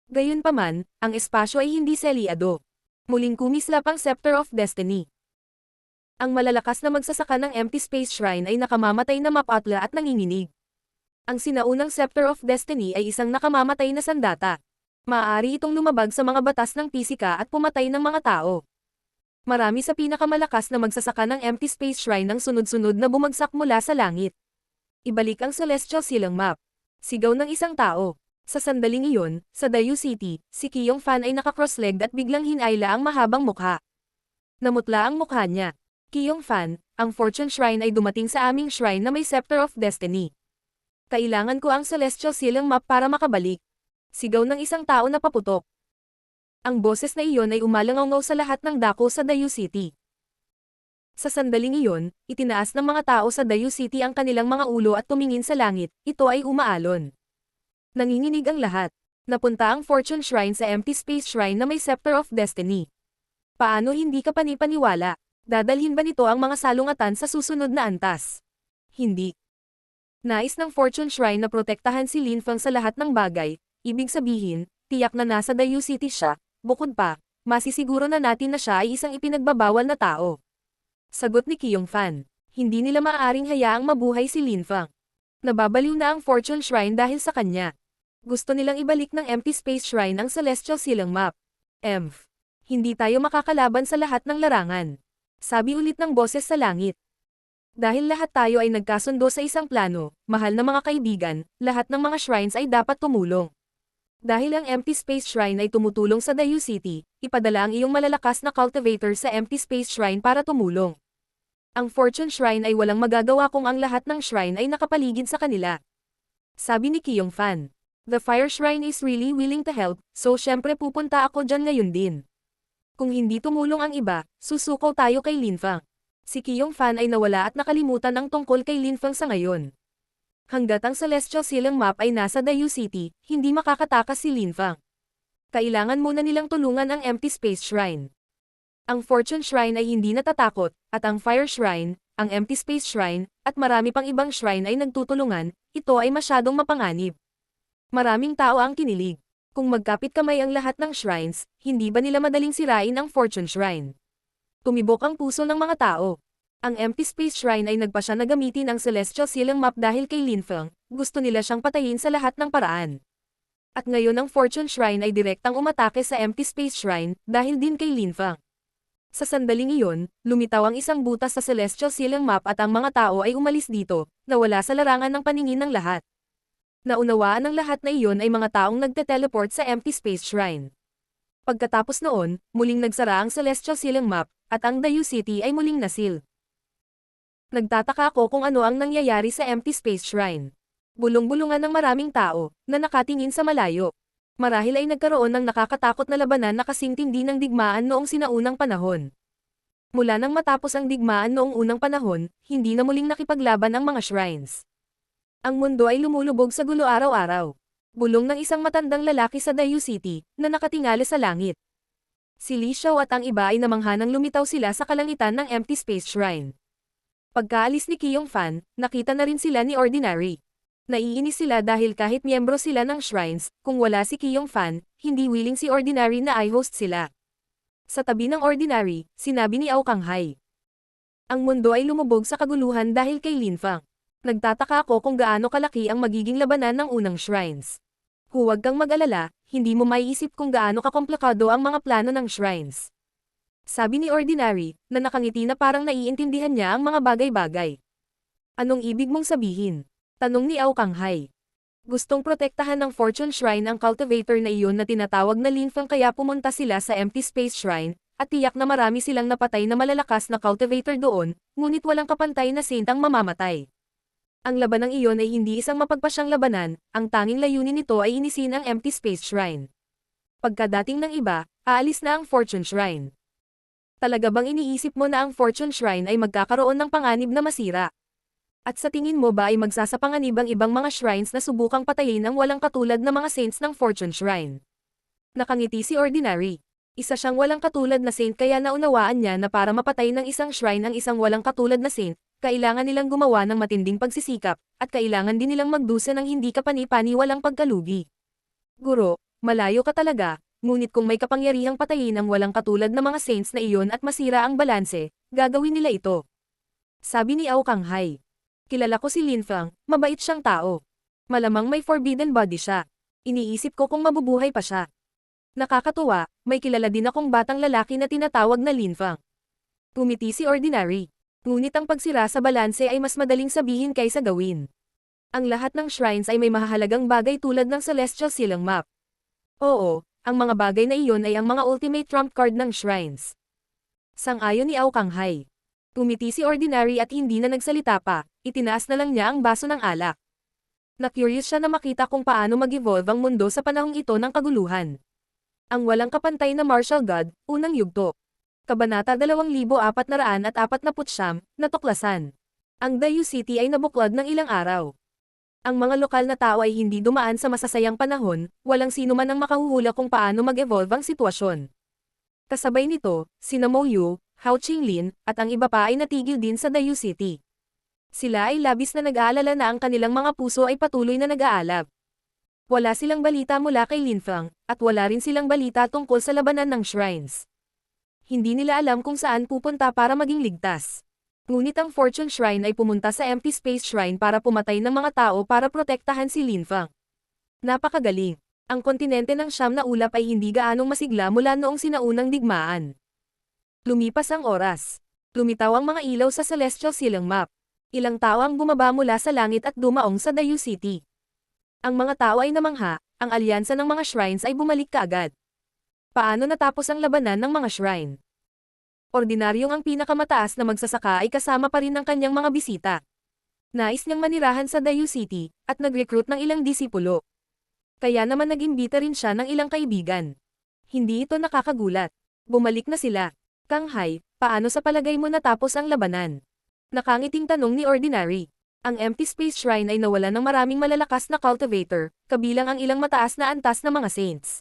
Speaker 1: Gayunpaman, ang espasyo ay hindi selyado. Muling kumislap ang Scepter of Destiny. Ang malalakas na magsasaka ng Empty Space Shrine ay nakamamatay na mapatla at nanginginig. Ang sinaunang Scepter of Destiny ay isang nakamamatay na sandata. Maaari itong lumabag sa mga batas ng pisika at pumatay ng mga tao. Marami sa pinakamalakas na magsasaka ng Empty Space Shrine ng sunod-sunod na bumagsak mula sa langit. Ibalik ang Celestial Silang Map. Sigaw ng isang tao. Sa sandaling iyon, sa Dayu City, si Kiyong Fan ay naka-cross-legged at biglang hinayla ang mahabang mukha. Namutla ang mukha niya. Kiyong Fan, ang Fortune Shrine ay dumating sa aming shrine na may Scepter of Destiny. Kailangan ko ang Celestial Silang Map para makabalik. Sigaw ng isang tao na paputok. Ang boses na iyon ay umalangaw sa lahat ng dako sa Dayu City. Sa sandaling iyon, itinaas ng mga tao sa Dayu City ang kanilang mga ulo at tumingin sa langit, ito ay umaalon. Nanginginig ang lahat. Napunta ang Fortune Shrine sa Empty Space Shrine na may Scepter of Destiny. Paano hindi ka panipaniwala? Dadalhin ba nito ang mga salungatan sa susunod na antas? Hindi. Nais ng Fortune Shrine na protektahan si Lin Feng sa lahat ng bagay. Ibig sabihin, tiyak na nasa Dayu City siya, bukod pa, masisiguro na natin na siya ay isang ipinagbabawal na tao. Sagot ni Kiyong Fan, hindi nila maaaring hayaang mabuhay si Lin Feng. Nababaliw na ang Fortune Shrine dahil sa kanya. Gusto nilang ibalik ng Empty Space Shrine ang Celestial Silang Map. Hindi tayo makakalaban sa lahat ng larangan. Sabi ulit ng boses sa langit. Dahil lahat tayo ay nagkasundo sa isang plano, mahal na mga kaibigan, lahat ng mga shrines ay dapat tumulong. Dahil ang Empty Space Shrine ay tumutulong sa Dayu City, ipadala ang iyong malalakas na cultivator sa Empty Space Shrine para tumulong. Ang Fortune Shrine ay walang magagawa kung ang lahat ng shrine ay nakapaligid sa kanila. Sabi ni Kiyong Fan. The Fire Shrine is really willing to help, so syempre pupunta ako dyan ngayon din. Kung hindi tumulong ang iba, susuko tayo kay Lin Feng. Si Kiyong Fan ay nawala at nakalimutan ang tungkol kay Lin Feng sa ngayon. Hanggat ang Celestial Silang Map ay nasa Dayu City, hindi makakatakas si Lin Feng. Kailangan muna nilang tulungan ang Empty Space Shrine. Ang Fortune Shrine ay hindi natatakot, at ang Fire Shrine, ang Empty Space Shrine, at marami pang ibang shrine ay nagtutulungan, ito ay masyadong mapanganib. Maraming tao ang kinilig. Kung magkapit kamay ang lahat ng shrines, hindi ba nila madaling sirain ang Fortune Shrine? Tumibok ang puso ng mga tao. Ang Empty Space Shrine ay nagpasya na gamitin ang Celestial Silang Map dahil kay Lin Feng, gusto nila siyang patayin sa lahat ng paraan. At ngayon ang Fortune Shrine ay direktang umatake sa Empty Space Shrine, dahil din kay Lin Feng. Sa sandaling iyon, lumitaw ang isang butas sa Celestial Silang Map at ang mga tao ay umalis dito, nawala sa larangan ng paningin ng lahat. Naunawaan ng lahat na iyon ay mga taong nagte-teleport sa Empty Space Shrine. Pagkatapos noon, muling nagsara ang Celestial Silang Map, at ang Dayu City ay muling nasil. Nagtataka ako kung ano ang nangyayari sa Empty Space Shrine. Bulong-bulungan ng maraming tao, na nakatingin sa malayo. Marahil ay nagkaroon ng nakakatakot na labanan na kasing tindi ng digmaan noong sinaunang panahon. Mula nang matapos ang digmaan noong unang panahon, hindi na muling nakipaglaban ang mga shrines. Ang mundo ay lumulubog sa gulo araw-araw. Bulong ng isang matandang lalaki sa Dayu City, na nakatingala sa langit. Si Li Xiao at ang iba ay namanghanang lumitaw sila sa kalangitan ng Empty Space Shrine. Pagkaalis ni Kiyong Fan, nakita na rin sila ni Ordinary. Naiinis sila dahil kahit miyembro sila ng shrines, kung wala si Kiyong Fan, hindi willing si Ordinary na i-host sila. Sa tabi ng Ordinary, sinabi ni Aokang-hai. Ang mundo ay lumubog sa kaguluhan dahil kay Lin Feng. Nagtataka ako kung gaano kalaki ang magiging labanan ng unang shrines. Huwag kang mag-alala, hindi mo maiisip kung gaano kakomplikado ang mga plano ng shrines. Sabi ni Ordinary, na nakangiti na parang naiintindihan niya ang mga bagay-bagay. Anong ibig mong sabihin? Tanong ni Aokang-hai. Gustong protektahan ng Fortune Shrine ang cultivator na iyon na tinatawag na Lin Feng kaya pumunta sila sa Empty Space Shrine, at tiyak na marami silang napatay na malalakas na cultivator doon, ngunit walang kapantay na saint ang mamamatay. Ang labanang iyon ay hindi isang mapagpasyang labanan, ang tanging layunin nito ay inisin ang Empty Space Shrine. Pagkadating ng iba, aalis na ang Fortune Shrine. Talaga bang iniisip mo na ang Fortune Shrine ay magkakaroon ng panganib na masira? At sa tingin mo ba ay magsasapanganib ang ibang mga shrines na subukang patayin ang walang katulad na mga saints ng Fortune Shrine? Nakangiti si Ordinary. Isa siyang walang katulad na saint kaya naunawaan niya na para mapatay ng isang shrine ang isang walang katulad na saint, kailangan nilang gumawa ng matinding pagsisikap, at kailangan din nilang magdusa ng hindi kapani-paniwalang pagkalugi. Guro, malayo ka talaga, ngunit kung may kapangyarihang patayin ang walang katulad na mga saints na iyon at masira ang balanse, gagawin nila ito. Sabi ni Ao Kanghai. Kilala ko si Linfang, mabait siyang tao. Malamang may forbidden body siya. Iniisip ko kung mabubuhay pa siya. Nakakatuwa, may kilala din akong batang lalaki na tinatawag na Linfang. Tumiti si Ordinary. Ngunit ang pagsira sa balanse ay mas madaling sabihin kaysa gawin. Ang lahat ng shrines ay may mahahalagang bagay tulad ng Celestial Silang Map. Oo, ang mga bagay na iyon ay ang mga ultimate trump card ng shrines. Sang-ayon ni Ao Kanghai. Tumiti si Ordinary at hindi na nagsalita pa, itinaas na lang niya ang baso ng alak. Na-curious siya na makita kung paano mag-evolve ang mundo sa panahong ito ng kaguluhan. Ang walang kapantay na martial god, unang yugto. Kabanata 2449, natuklasan. Ang Dayu City ay nabuklod ng ilang araw. Ang mga lokal na tao ay hindi dumaan sa masasayang panahon, walang sino man ang makahuhula kung paano mag-evolve ang sitwasyon. Kasabay nito, sina Mo Yu, Hao Qinglin, at ang iba pa ay natigil din sa Dayu City. Sila ay labis na nag-aalala na ang kanilang mga puso ay patuloy na nag-aalab. Wala silang balita mula kay Linfang, at wala rin silang balita tungkol sa labanan ng shrines. Hindi nila alam kung saan pupunta para maging ligtas. Ngunit ang Fortune Shrine ay pumunta sa Empty Space Shrine para pumatay ng mga tao para protektahan si Linfang. Napakagaling. Ang kontinente ng Siyam na Ulap ay hindi gaanong masigla mula noong sinaunang digmaan. Lumipas ang oras. Lumitaw ang mga ilaw sa Celestial Silang Map. Ilang tao ang bumaba mula sa langit at dumaong sa Dayu City. Ang mga tao ay namangha, ang alyansa ng mga shrines ay bumalik kaagad. Paano natapos ang labanan ng mga shrine? Ordinaryong ang pinakamataas na magsasaka ay kasama pa rin ng kanyang mga bisita. Nais niyang manirahan sa Dayu City, at nag-recruit ng ilang disipulo. Kaya naman nag-imbita rin siya ng ilang kaibigan. Hindi ito nakakagulat. Bumalik na sila. Kanghai, paano sa palagay mo natapos ang labanan? Nakangiting tanong ni Ordinary. Ang Empty Space Shrine ay nawala ng maraming malalakas na cultivator, kabilang ang ilang mataas na antas na mga saints.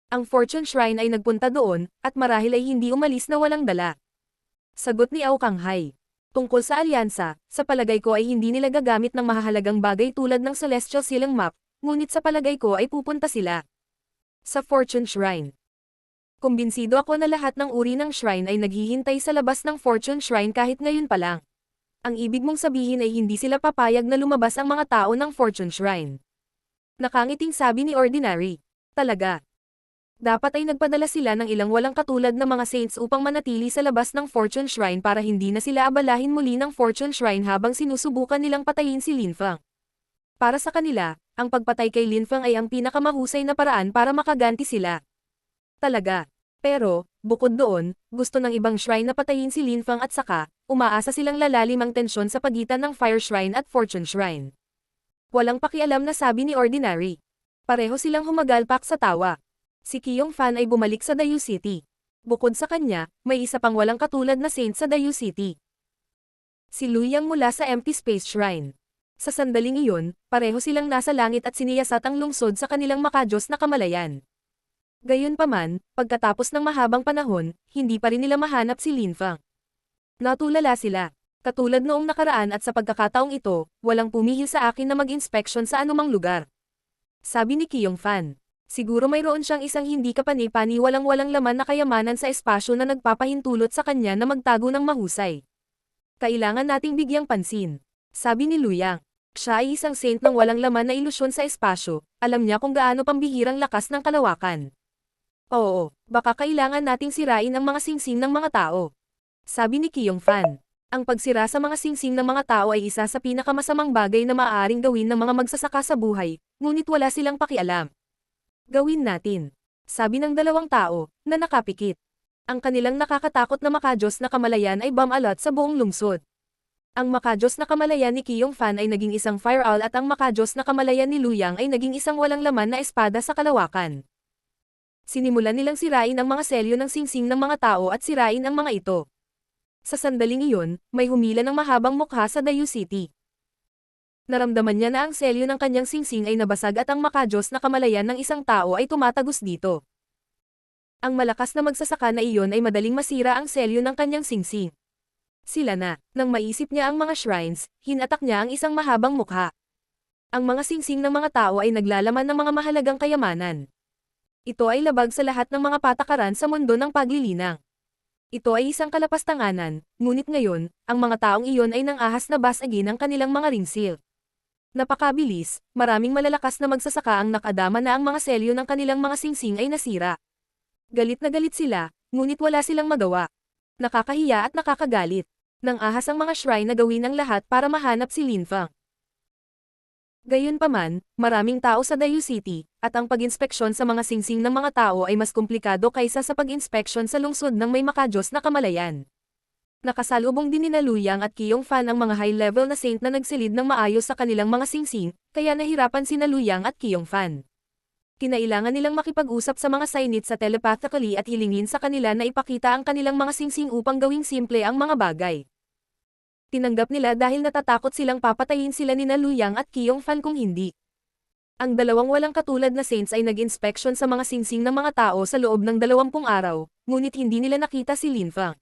Speaker 1: Ang Fortune Shrine ay nagpunta doon, at marahil ay hindi umalis na walang dala. Sagot ni Ao Kanghai. Tungkol sa alyansa, sa palagay ko ay hindi nila gagamit ng mahahalagang bagay tulad ng Celestial Silang Map, ngunit sa palagay ko ay pupunta sila sa Fortune Shrine. Kumbinsido ako na lahat ng uri ng shrine ay naghihintay sa labas ng Fortune Shrine kahit ngayon pa lang. Ang ibig mong sabihin ay hindi sila papayag na lumabas ang mga tao ng Fortune Shrine. Nakangiting sabi ni Ordinary. Talaga. Dapat ay nagpadala sila ng ilang walang katulad na mga saints upang manatili sa labas ng Fortune Shrine para hindi na sila abalahin muli ng Fortune Shrine habang sinusubukan nilang patayin si Linfang. Para sa kanila, ang pagpatay kay Linfang ay ang pinakamahusay na paraan para makaganti sila. Talaga. Pero, bukod doon, gusto ng ibang shrine na patayin si Linfang at saka, umaasa silang lalalim ang tensyon sa pagitan ng Fire Shrine at Fortune Shrine. Walang pakialam na sabi ni Ordinary. Pareho silang humagalpak sa tawa. Si Kiyong Fan ay bumalik sa Dayu City. Bukod sa kanya, may isa pang walang katulad na saint sa Dayu City. Si Luyang mula sa Empty Space Shrine. Sa sandaling iyon, pareho silang nasa langit at siniyasat ang lungsod sa kanilang makadiyos na kamalayan. Gayunpaman, pagkatapos ng mahabang panahon, hindi pa rin nila mahanap si Linfang. Natulala sila. Katulad noong nakaraan at sa pagkakataong ito, walang pumihil sa akin na mag-inspeksyon sa anumang lugar. Sabi ni Kiyong Fan. Siguro mayroon siyang isang hindi kapani-paniwalang-walang laman na kayamanan sa espasyo na nagpapahintulot sa kanya na magtago ng mahusay. Kailangan nating bigyang pansin. Sabi ni Luyang. Siya ay isang saint ng walang laman na ilusyon sa espasyo, alam niya kung gaano pambihirang lakas ng kalawakan. Oo, baka kailangan nating sirain ang mga singsing ng mga tao. Sabi ni Kiyong Fan. Ang pagsira sa mga singsing ng mga tao ay isa sa pinakamasamang bagay na maaaring gawin ng mga magsasaka sa buhay, ngunit wala silang pakialam. Gawin natin. Sabi ng dalawang tao, na nakapikit. Ang kanilang nakakatakot na makadiyos na kamalayan ay bomb alert sa buong lungsod. Ang makajos na kamalayan ni Qiyong Fan ay naging isang fire owl at ang makajos na kamalayan ni Lu Yang ay naging isang walang laman na espada sa kalawakan. Sinimulan nilang sirain ang mga selyo ng singsing ng mga tao at sirain ang mga ito. Sa sandaling iyon, may humila ng mahabang mukha sa Dayu City. Naramdaman niya na ang selyo ng kanyang singsing ay nabasag at ang makajos na kamalayan ng isang tao ay tumatagos dito. Ang malakas na magsasaka na iyon ay madaling masira ang selyo ng kanyang singsing. Sila na, nang maisip niya ang mga shrines, hinatak niya ang isang mahabang mukha. Ang mga singsing ng mga tao ay naglalaman ng mga mahalagang kayamanan. Ito ay labag sa lahat ng mga patakaran sa mundo ng paglilinang. Ito ay isang kalapastanganan, ngunit ngayon, ang mga taong iyon ay nang-ahas na basagi ng kanilang mga ringsil. Napakabilis, maraming malalakas na magsasaka ang nakadama na ang mga selyo ng kanilang mga singsing ay nasira. Galit na galit sila, ngunit wala silang magawa. Nakakahiya at nakakagalit. Nang-ahas ang mga shrine na gawin ang lahat para mahanap si Lin Feng. Gayunpaman, maraming tao sa Dayu City, at ang pag-inspeksyon sa mga singsing ng mga tao ay mas komplikado kaysa sa pag-inspeksyon sa lungsod ng may makajos na kamalayan. Nakasalubong din ni Lu Yang at Qiyong Fan ang mga high-level na saint na nagsilid ng maayos sa kanilang mga singsing, kaya nahirapan sina Lu Yang at Qiyong Fan. Kinailangan nilang makipag-usap sa mga sainit sa telepathically at hilingin sa kanila na ipakita ang kanilang mga singsing upang gawing simple ang mga bagay. Tinanggap nila dahil natatakot silang papatayin sila ni Lu Yang at Qiyong Fan kung hindi. Ang dalawang walang katulad na saints ay nag-inspection sa mga singsing ng mga tao sa loob ng 20 araw, ngunit hindi nila nakita si Lin Feng.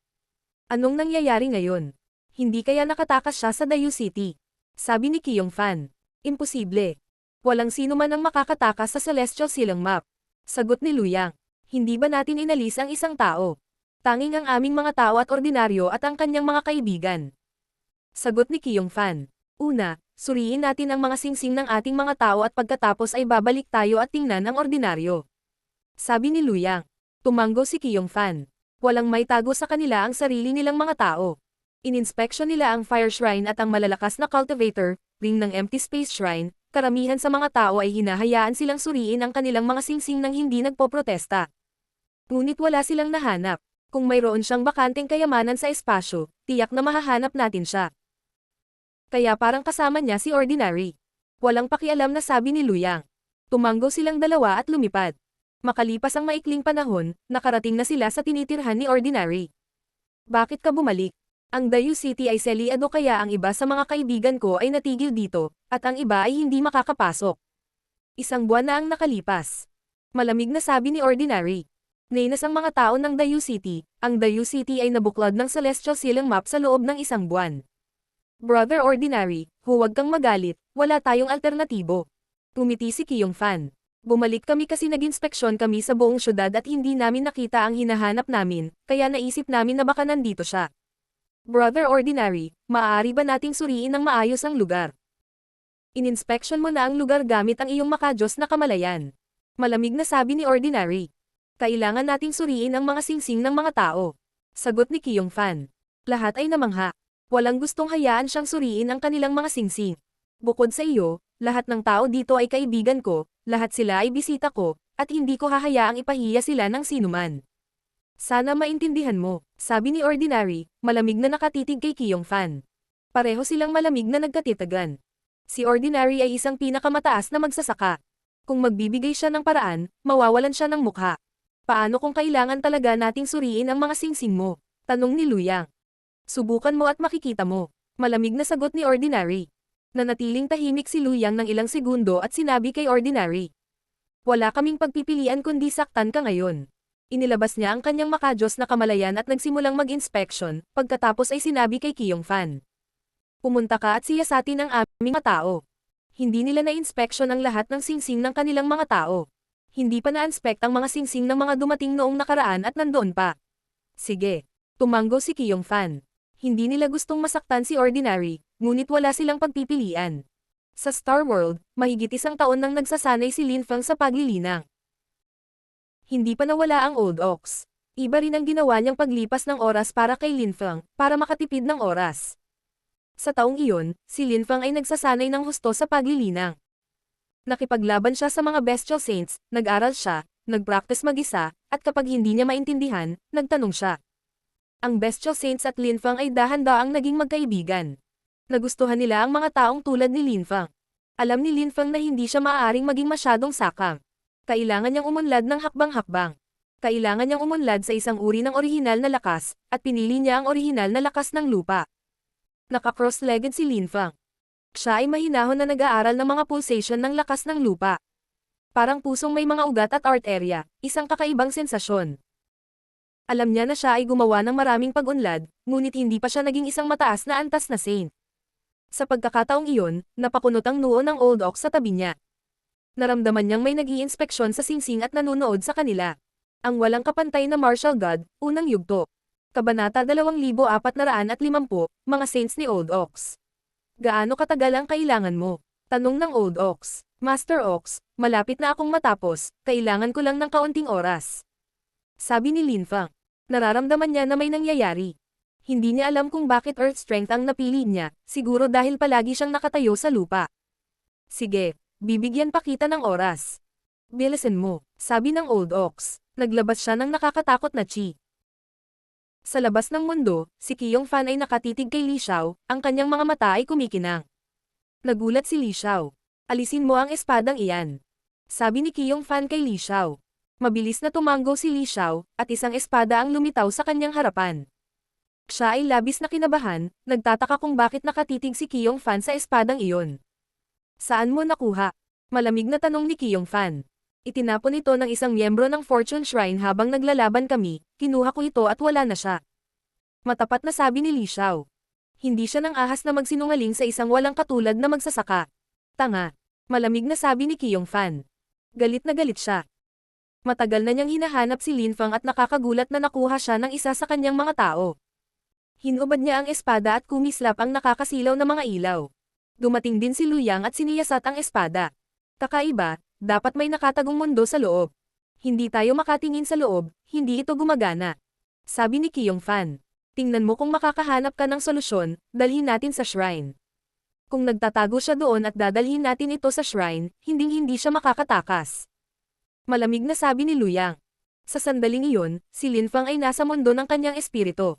Speaker 1: Anong nangyayari ngayon? Hindi kaya nakatakas siya sa Dayu City? Sabi ni Qiyong Fan. Imposible. Walang sino man ang makakatakas sa Celestial Silang Map. Sagot ni Lu Yang. Hindi ba natin inalis ang isang tao? Tanging ang aming mga tao at ordinaryo at ang kanyang mga kaibigan. Sagot ni Qiyong Fan. Una, suriin natin ang mga singsing ng ating mga tao at pagkatapos ay babalik tayo at tingnan ang ordinaryo. Sabi ni Lu Yang. Tumanggo si Qiyong Fan. Walang may tago sa kanila ang sarili nilang mga tao. Ininspeksyon nila ang Fire Shrine at ang malalakas na cultivator, ring ng Empty Space Shrine. Karamihan sa mga tao ay hinahayaan silang suriin ang kanilang mga singsing nang hindi nagpoprotesta. Ngunit wala silang nahanap. Kung mayroon siyang bakanteng kayamanan sa espasyo, tiyak na mahahanap natin siya. Kaya parang kasama niya si Ordinary. Walang pakialam na sabi ni Lu Yang. Tumanggo silang dalawa at lumipad. Makalipas ang maikling panahon, nakarating na sila sa tinitirhan ni Ordinary. Bakit ka bumalik? Ang Dayu City ay seliado kaya ang iba sa mga kaibigan ko ay natigil dito, at ang iba ay hindi makakapasok. Isang buwan na ang nakalipas. Malamig na sabi ni Ordinary. Nainas ang mga tao ng Dayu City, ang Dayu City ay nabuklod ng Celestial Silang Map sa loob ng isang buwan. Brother Ordinary, huwag kang magalit, wala tayong alternatibo. Tumiti si Qiyong Fan. Bumalik kami kasi nag-inspeksyon kami sa buong syudad at hindi namin nakita ang hinahanap namin, kaya naisip namin na baka nandito siya. Brother Ordinary, maaari ba nating suriin ng maayos ang lugar? Ininspeksyon mo na ang lugar gamit ang iyong makajos na kamalayan. Malamig na sabi ni Ordinary. Kailangan nating suriin ang mga singsing ng mga tao. Sagot ni Qiyong Fan. Lahat ay namangha. Walang gustong hayaan siyang suriin ang kanilang mga singsing. Bukod sa iyo, lahat ng tao dito ay kaibigan ko, lahat sila ay bisita ko, at hindi ko hahayaang ipahiya sila ng sinuman. Sana maintindihan mo, sabi ni Ordinary, malamig na nakatitig kay Qiyong Fan. Pareho silang malamig na nagkatitagan. Si Ordinary ay isang pinakamataas na magsasaka. Kung magbibigay siya ng paraan, mawawalan siya ng mukha. Paano kung kailangan talaga nating suriin ang mga singsing mo? Tanong ni Lu Yang. Subukan mo at makikita mo. Malamig na sagot ni Ordinary. Nanatiling tahimik si Lu Yang ng ilang segundo at sinabi kay Ordinary. Wala kaming pagpipilian kundi saktan ka ngayon. Inilabas niya ang kanyang makajos na kamalayan at nagsimulang mag-inspection, pagkatapos ay sinabi kay Qiyong Fan. Pumunta ka at siyasatin ang aming mga tao. Hindi nila na-inspeksyon ang lahat ng singsing ng kanilang mga tao. Hindi pa na-inspect ang mga singsing ng mga dumating noong nakaraan at nandoon pa. Sige. Tumanggo si Qiyong Fan. Hindi nila gustong masaktan si Ordinary, ngunit wala silang pagpipilian. Sa Star World, mahigit 1 taon nang nagsasanay si Lin Feng sa paglilinang. Hindi pa nawala ang Old Ox. Iba rin ang ginawa niyang paglipas ng oras para kay Lin Feng, para makatipid ng oras. Sa taong iyon, si Lin Feng ay nagsasanay ng husto sa paglilinang. Nakipaglaban siya sa mga Bestial Saints, nag-aral siya, nag-practice mag-isa, at kapag hindi niya maintindihan, nagtanong siya. Ang Bestial Saints at Lin Feng ay dahan-daang naging magkaibigan. Nagustuhan nila ang mga taong tulad ni Linfang. Alam ni Linfang na hindi siya maaaring maging masyadong sakang. Kailangan niyang umunlad ng hakbang-hakbang. Kailangan niyang umunlad sa isang uri ng orihinal na lakas, at pinili niya ang orihinal na lakas ng lupa. Naka-cross-legged si Linfang. Siya ay mahinahon na nag-aaral ng mga pulsation ng lakas ng lupa. Parang pusong may mga ugat at arterya, isang kakaibang sensasyon. Alam niya na siya ay gumawa ng maraming pag-unlad, ngunit hindi pa siya naging isang mataas na antas na saint. Sa pagkakataong iyon, napakunot ang noo ng Old Ox sa tabi niya. Naramdaman niyang may nag-iinspeksyon sa singsing at nanonood sa kanila. Ang walang kapantay na martial god, unang yugto. Kabanata 2450, mga saints ni Old Ox. Gaano katagal ang kailangan mo? Tanong ng Old Ox. Master Ox, malapit na akong matapos, kailangan ko lang ng kaunting oras. Sabi ni Linfang. Nararamdaman niya na may nangyayari. Hindi niya alam kung bakit Earth Strength ang napili niya, siguro dahil palagi siyang nakatayo sa lupa. Sige, bibigyan pa kita ng oras. Bilisan mo, sabi ng Old Ox. Naglabas siya ng nakakatakot na chi. Sa labas ng mundo, si Qiyong Fan ay nakatitig kay Li Xiao, ang kanyang mga mata ay kumikinang. Nagulat si Li Xiao. Alisin mo ang espadang iyan. Sabi ni Qiyong Fan kay Li Xiao. Mabilis na tumango si Li Xiao, at isang espada ang lumitaw sa kanyang harapan. Siya ay labis na kinabahan, nagtataka kung bakit nakatitig si Qiyong Fan sa espadang iyon. Saan mo nakuha? Malamig na tanong ni Qiyong Fan. Itinapon ito ng isang miyembro ng Fortune Shrine habang naglalaban kami, kinuha ko ito at wala na siya. Matapat na sabi ni Li Xiao. Hindi siya nang ahas na magsinungaling sa isang walang katulad na magsasaka. Tanga. Malamig na sabi ni Qiyong Fan. Galit na galit siya. Matagal na niyang hinahanap si Linfang at nakakagulat na nakuha siya ng isa sa kanyang mga tao. Hinubad niya ang espada at kumislap ang nakakasilaw na mga ilaw. Dumating din si Luyang at siniyasat ang espada. Kakaiba, dapat may nakatagong mundo sa loob. Hindi tayo makatingin sa loob, hindi ito gumagana. Sabi ni Qiyong Fan. Tingnan mo kung makakahanap ka ng solusyon, dalhin natin sa shrine. Kung nagtatago siya doon at dadalhin natin ito sa shrine, hindi siya makakatakas. Malamig na sabi ni Luyang. Sa sandaling iyon, si Linfang ay nasa mundo ng kanyang espiritu.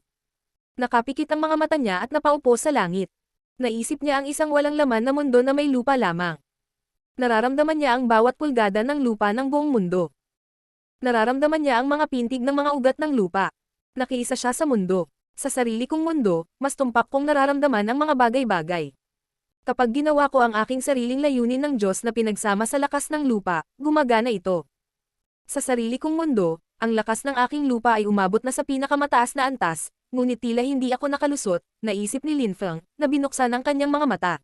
Speaker 1: Nakapikit ang mga mata niya at napaupo sa langit. Naisip niya ang isang walang laman na mundo na may lupa lamang. Nararamdaman niya ang bawat pulgada ng lupa ng buong mundo. Nararamdaman niya ang mga pintig ng mga ugat ng lupa. Nakiisa siya sa mundo. Sa sarili kong mundo, mas tumpak kong nararamdaman ang mga bagay-bagay. Kapag ginawa ko ang aking sariling layunin ng Diyos na pinagsama sa lakas ng lupa, gumagana ito. Sa sarili kong mundo, ang lakas ng aking lupa ay umabot na sa pinakamataas na antas, ngunit tila hindi ako nakalusot, naisip ni Linfang, na binuksan ang kanyang mga mata.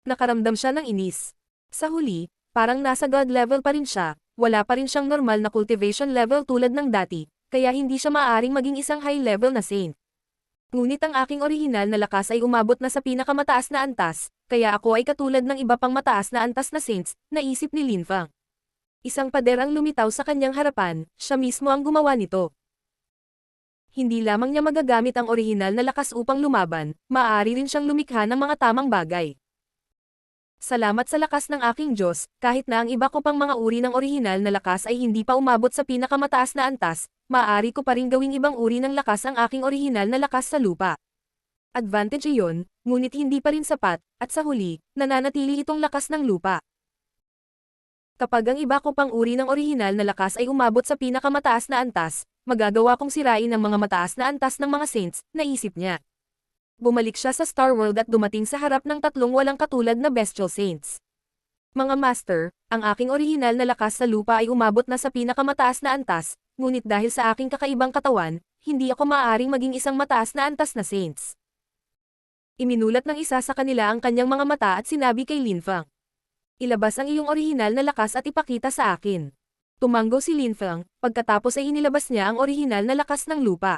Speaker 1: Nakaramdam siya ng inis. Sa huli, parang nasa God level pa rin siya, wala pa rin siyang normal na cultivation level tulad ng dati, kaya hindi siya maaaring maging isang high level na saint. Ngunit ang aking orihinal na lakas ay umabot na sa pinakamataas na antas, kaya ako ay katulad ng iba pang mataas na antas na saints, naisip ni Linfang. Isang pader ang lumitaw sa kanyang harapan, siya mismo ang gumawa nito. Hindi lamang niya magagamit ang orihinal na lakas upang lumaban, maaari rin siyang lumikha ng mga tamang bagay. Salamat sa lakas ng aking Diyos, kahit na ang iba ko pang mga uri ng orihinal na lakas ay hindi pa umabot sa pinakamataas na antas, maaari ko pa rin gawing ibang uri ng lakas ang aking orihinal na lakas sa lupa. Advantage iyon, ngunit hindi pa rin sapat, at sa huli, nananatili itong lakas ng lupa. Kapag ang iba ko pang uri ng orihinal na lakas ay umabot sa pinakamataas na antas, magagawa kong sirain ang mga mataas na antas ng mga saints, naisip niya. Bumalik siya sa Star World at dumating sa harap ng tatlong walang katulad na bestial saints. Mga master, ang aking orihinal na lakas sa lupa ay umabot na sa pinakamataas na antas, ngunit dahil sa aking kakaibang katawan, hindi ako maaaring maging isang mataas na antas na saints. Iminulat ng isa sa kanila ang kanyang mga mata at sinabi kay Linfang. Ilabas ang iyong orihinal na lakas at ipakita sa akin. Tumango si Linfang, pagkatapos ay inilabas niya ang orihinal na lakas ng lupa.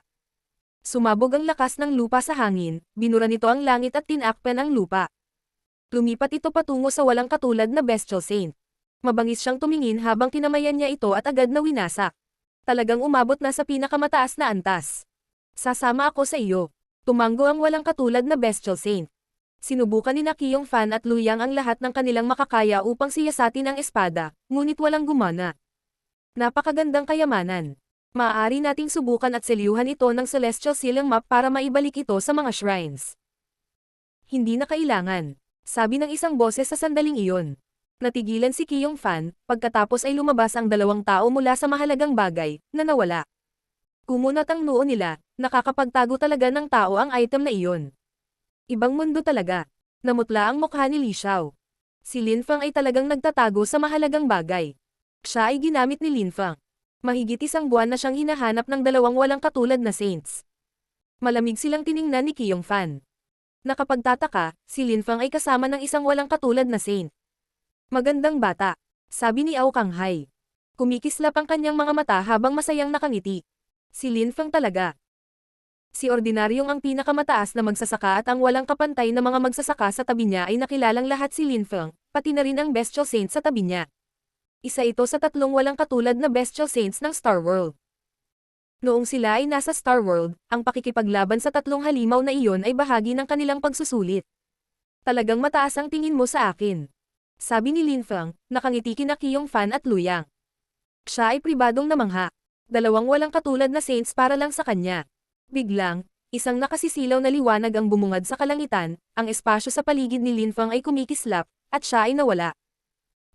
Speaker 1: Sumabog ang lakas ng lupa sa hangin, binura nito ang langit at tinakpan ang lupa. Lumipat ito patungo sa walang katulad na bestial saint. Mabangis siyang tumingin habang kinamayan niya ito at agad na winasak. Talagang umabot na sa pinakamataas na antas. Sasama ako sa iyo. Tumango ang walang katulad na bestial saint. Sinubukan ni Qiyong Fan at Luyang ang lahat ng kanilang makakaya upang siyasatin ang espada, ngunit walang gumana. Napakagandang kayamanan. Maaari nating subukan at selyuhan ito ng Celestial Sealing Map para maibalik ito sa mga shrines. Hindi na kailangan. Sabi ng isang boses sa sandaling iyon. Natigilan si Kiyong Fan, pagkatapos ay lumabas ang dalawang tao mula sa mahalagang bagay, na nawala. Kumunat ang noo nila, nakakapagtago talaga ng tao ang item na iyon. Ibang mundo talaga. Namutla ang mukha ni Li Xiao. Si Lin Fang ay talagang nagtatago sa mahalagang bagay. Siya ay ginamit ni Lin Fang. Mahigit isang buwan na siyang hinahanap ng dalawang walang katulad na saints. Malamig silang tiningnan ni Kiyong Fan. Nakapagtataka, si Lin Fang ay kasama ng isang walang katulad na saint. Magandang bata, sabi ni Ao Kanghai. Kumikislap ang kanyang mga mata habang masayang nakangiti. Si Lin Fang talaga. Si ordinaryong ang pinakamataas na magsasaka at ang walang kapantay na mga magsasaka sa tabi niya ay nakilalang lahat si Lin Fang, pati na rin ang Bestial Saint sa tabi niya. Isa ito sa tatlong walang katulad na Bestial Saints ng Star World. Noong sila ay nasa Star World, ang pakikipaglaban sa tatlong halimaw na iyon ay bahagi ng kanilang pagsusulit. Talagang mataas ang tingin mo sa akin. Sabi ni Lin Fang, nakangiti kina Kiyong Fan at Luyang. Siya ay pribadong namangha. Dalawang walang katulad na saints para lang sa kanya. Biglang, isang nakasisilaw na liwanag ang bumungad sa kalangitan, ang espasyo sa paligid ni Lin Fang ay kumikislap, at siya ay nawala.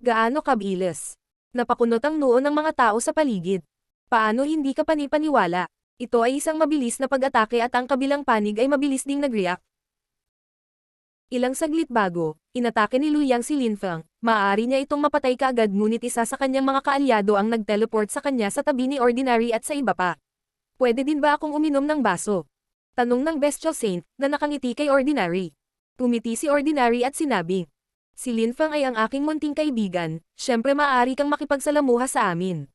Speaker 1: Gaano kabilis. Napakunot ang noo ng mga tao sa paligid. Paano hindi ka panipaniwala? Ito ay isang mabilis na pag-atake at ang kabilang panig ay mabilis ding nag-react. Ilang saglit bago, inatake ni Luyang si Lin Fang, maaari niya itong mapatay kaagad ngunit isa sa kanyang mga kaalyado ang nag-teleport sa kanya sa tabi ni Ordinary at sa iba pa. Pwede din ba akong uminom ng baso? Tanong ng Bestial Saint, na nakangiti kay Ordinary. Tumiti si Ordinary at sinabing, si Lin Fang ay ang aking munting kaibigan, syempre maaari kang makipagsalamuha sa amin.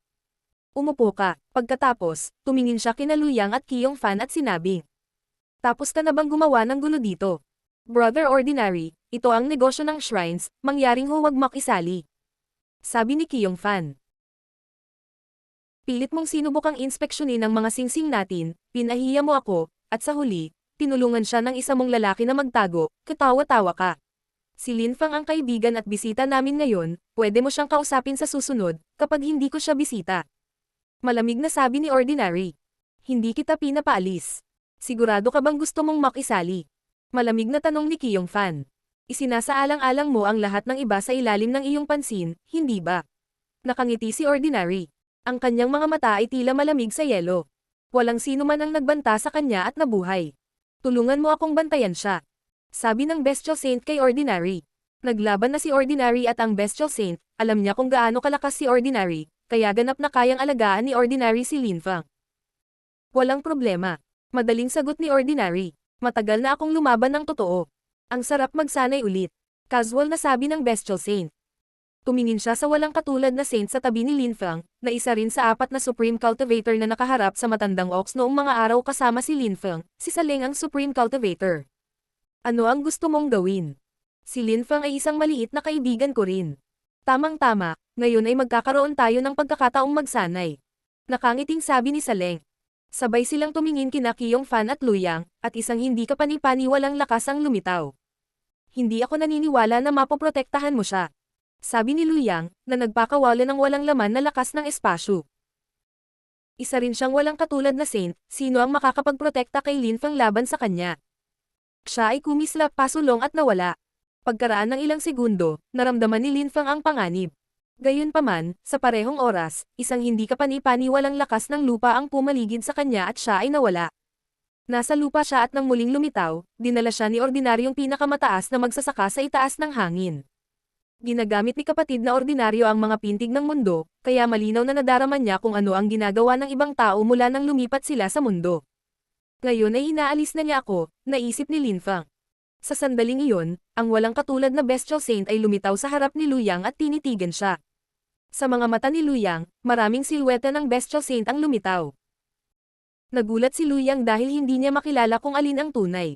Speaker 1: Umupo ka. Pagkatapos, tumingin siya kina Luyang at Kiyong Fan at sinabing, tapos ka na bang gumawa ng gulo dito? Brother Ordinary, ito ang negosyo ng shrines, mangyaring huwag makisali. Sabi ni Kiyong Fan. Pilit mong sinubukang inspeksyonin ang mga singsing natin, pinahiya mo ako, at sa huli, tinulungan siya ng isa mong lalaki na magtago, katawa-tawa ka. Si Lin Fang ang kaibigan at bisita namin ngayon, pwede mo siyang kausapin sa susunod, kapag hindi ko siya bisita. Malamig na sabi ni Ordinary. Hindi kita pinapaalis. Sigurado ka bang gusto mong makisali? Malamig na tanong ni Kiyong Fan. Isinasaalang-alang mo ang lahat ng iba sa ilalim ng iyong pansin, hindi ba? Nakangiti si Ordinary. Ang kanyang mga mata ay tila malamig sa yelo. Walang sino man ang nagbanta sa kanya at nabuhay. Tulungan mo akong bantayan siya. Sabi ng Bestial Saint kay Ordinary. Naglaban na si Ordinary at ang Bestial Saint, alam niya kung gaano kalakas si Ordinary, kaya ganap na kayang alagaan ni Ordinary si Lin Fang. Walang problema. Madaling sagot ni Ordinary. Matagal na akong lumaban ng totoo. Ang sarap magsanay ulit. Casual na sabi ng Bestial Saint. Tumingin siya sa walang katulad na saint sa tabi ni Lin Fang, na isa rin sa apat na Supreme Cultivator na nakaharap sa matandang Ox noong mga araw kasama si Lin Fang, si Saleng ang Supreme Cultivator. Ano ang gusto mong gawin? Si Lin Fang ay isang maliit na kaibigan ko rin. Tamang-tama, ngayon ay magkakaroon tayo ng pagkakataong magsanay. Nakangiting sabi ni Saleng. Sabay silang tumingin kina Kiyong Fan at Luyang, at isang hindi kapani-paniwalang lakas ang lumitaw. Hindi ako naniniwala na mapoprotektahan mo siya. Sabi ni Luyang, na nagpakawala ng walang laman na lakas ng espasyo. Isa rin siyang walang katulad na saint, sino ang makakapagprotekta kay Lin Fang laban sa kanya? Siya ay kumislap pasulong at nawala. Pagkaraan ng ilang segundo, naramdaman ni Lin Fang ang panganib. Gayunpaman, sa parehong oras, isang hindi kapani-paniwalang lakas ng lupa ang pumaligid sa kanya at siya ay nawala. Nasa lupa siya at nang muling lumitaw, dinala siya ni ordinaryong pinakamataas na magsasaka sa itaas ng hangin. Ginagamit ni kapatid na ordinaryo ang mga pintig ng mundo, kaya malinaw na nadaraman niya kung ano ang ginagawa ng ibang tao mula nang lumipat sila sa mundo. Ngayon ay inaalis na niya ako, naisip ni Lin Fang. Sa sandaling iyon, ang walang katulad na Bestial Saint ay lumitaw sa harap ni Luyang at tinitigan siya. Sa mga mata ni Luyang, maraming silweta ng Bestial Saint ang lumitaw. Nagulat si Luyang dahil hindi niya makilala kung alin ang tunay.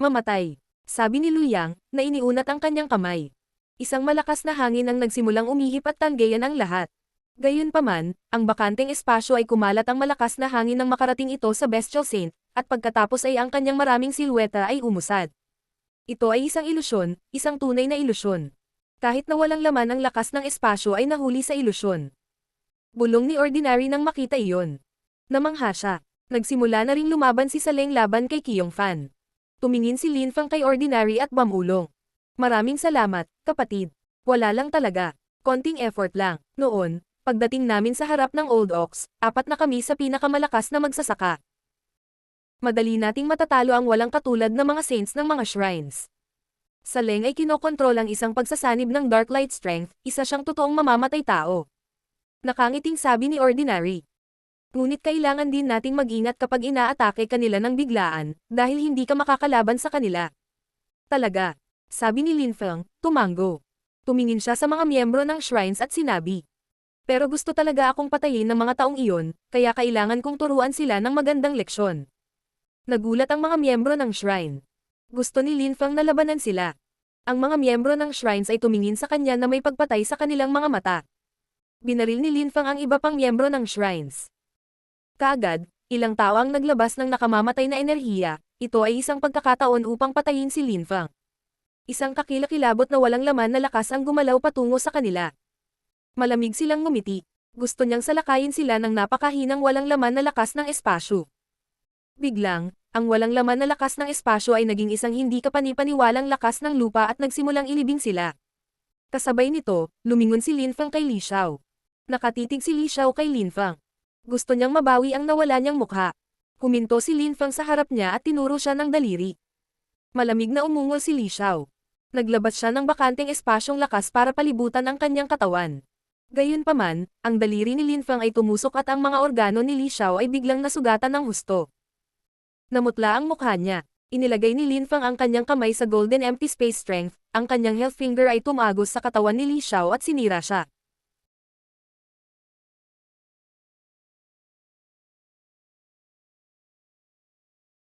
Speaker 1: Mamatay. Sabi ni Luyang, na iniunat ang kanyang kamay. Isang malakas na hangin ang nagsimulang umihip at tanggayan ang lahat. Gayunpaman, ang bakanteng espasyo ay kumalat ang malakas na hangin nang makarating ito sa Bestial Saint, at pagkatapos ay ang kanyang maraming silweta ay umusad. Ito ay isang ilusyon, isang tunay na ilusyon. Kahit na walang laman ang lakas ng espasyo ay nahuli sa ilusyon. Bulong ni Ordinary nang makita iyon. Namangha siya. Nagsimula na ring lumaban si Saleng laban kay Kiyong Fan. Tumingin si Lin Feng kay Ordinary at bumulong. Maraming salamat, kapatid. Wala lang talaga. Konting effort lang. Noon, pagdating namin sa harap ng Old Ox, 4 na kami sa pinakamalakas na magsasaka. Madali nating matatalo ang walang katulad na mga saints ng mga shrines. Sa Leng ay kinokontrol ang isang pagsasanib ng Dark Light Strength, isa siyang totoong mamamatay tao. Nakangiting sabi ni Ordinary. Ngunit kailangan din nating mag-ingat kapag inaatake kanila ng biglaan, dahil hindi ka makakalaban sa kanila. Talaga. Sabi ni Lin Feng, tumango. Tumingin siya sa mga miyembro ng shrines at sinabi. Pero gusto talaga akong patayin ng mga taong iyon, kaya kailangan kong turuan sila ng magandang leksyon. Nagulat ang mga miyembro ng shrine. Gusto ni Lin Feng na labanan sila. Ang mga miyembro ng shrines ay tumingin sa kanya na may pagpatay sa kanilang mga mata. Binaril ni Lin Feng ang iba pang miyembro ng shrines. Kaagad, ilang tao ang naglabas ng nakamamatay na enerhiya, ito ay isang pagkakataon upang patayin si Lin Feng. Isang kakilakilabot na walang laman na lakas ang gumalaw patungo sa kanila. Malamig silang ngumiti. Gusto niyang salakayin sila ng napakahinang walang laman na lakas ng espasyo. Biglang, ang walang laman na lakas ng espasyo ay naging isang hindi kapanipaniwalang lakas ng lupa at nagsimulang ilibing sila. Kasabay nito, lumingon si Lin Feng kay Li Xiao. Nakatitig si Li Xiao kay Lin Feng. Gusto niyang mabawi ang nawala niyang mukha. Huminto si Lin Feng sa harap niya at tinuro siya ng daliri. Malamig na umungol si Li Xiao. Naglabas siya ng bakanteng espasyong lakas para palibutan ang kanyang katawan. Gayunpaman, ang daliri ni Lin Feng ay tumusok at ang mga organo ni Li Xiao ay biglang nasugatan ng husto. Namutla ang mukha niya. Inilagay ni Lin Feng ang kanyang kamay sa Golden Empty Space Strength, ang kanyang health finger ay tumagos sa katawan ni Li Xiao at sinira siya.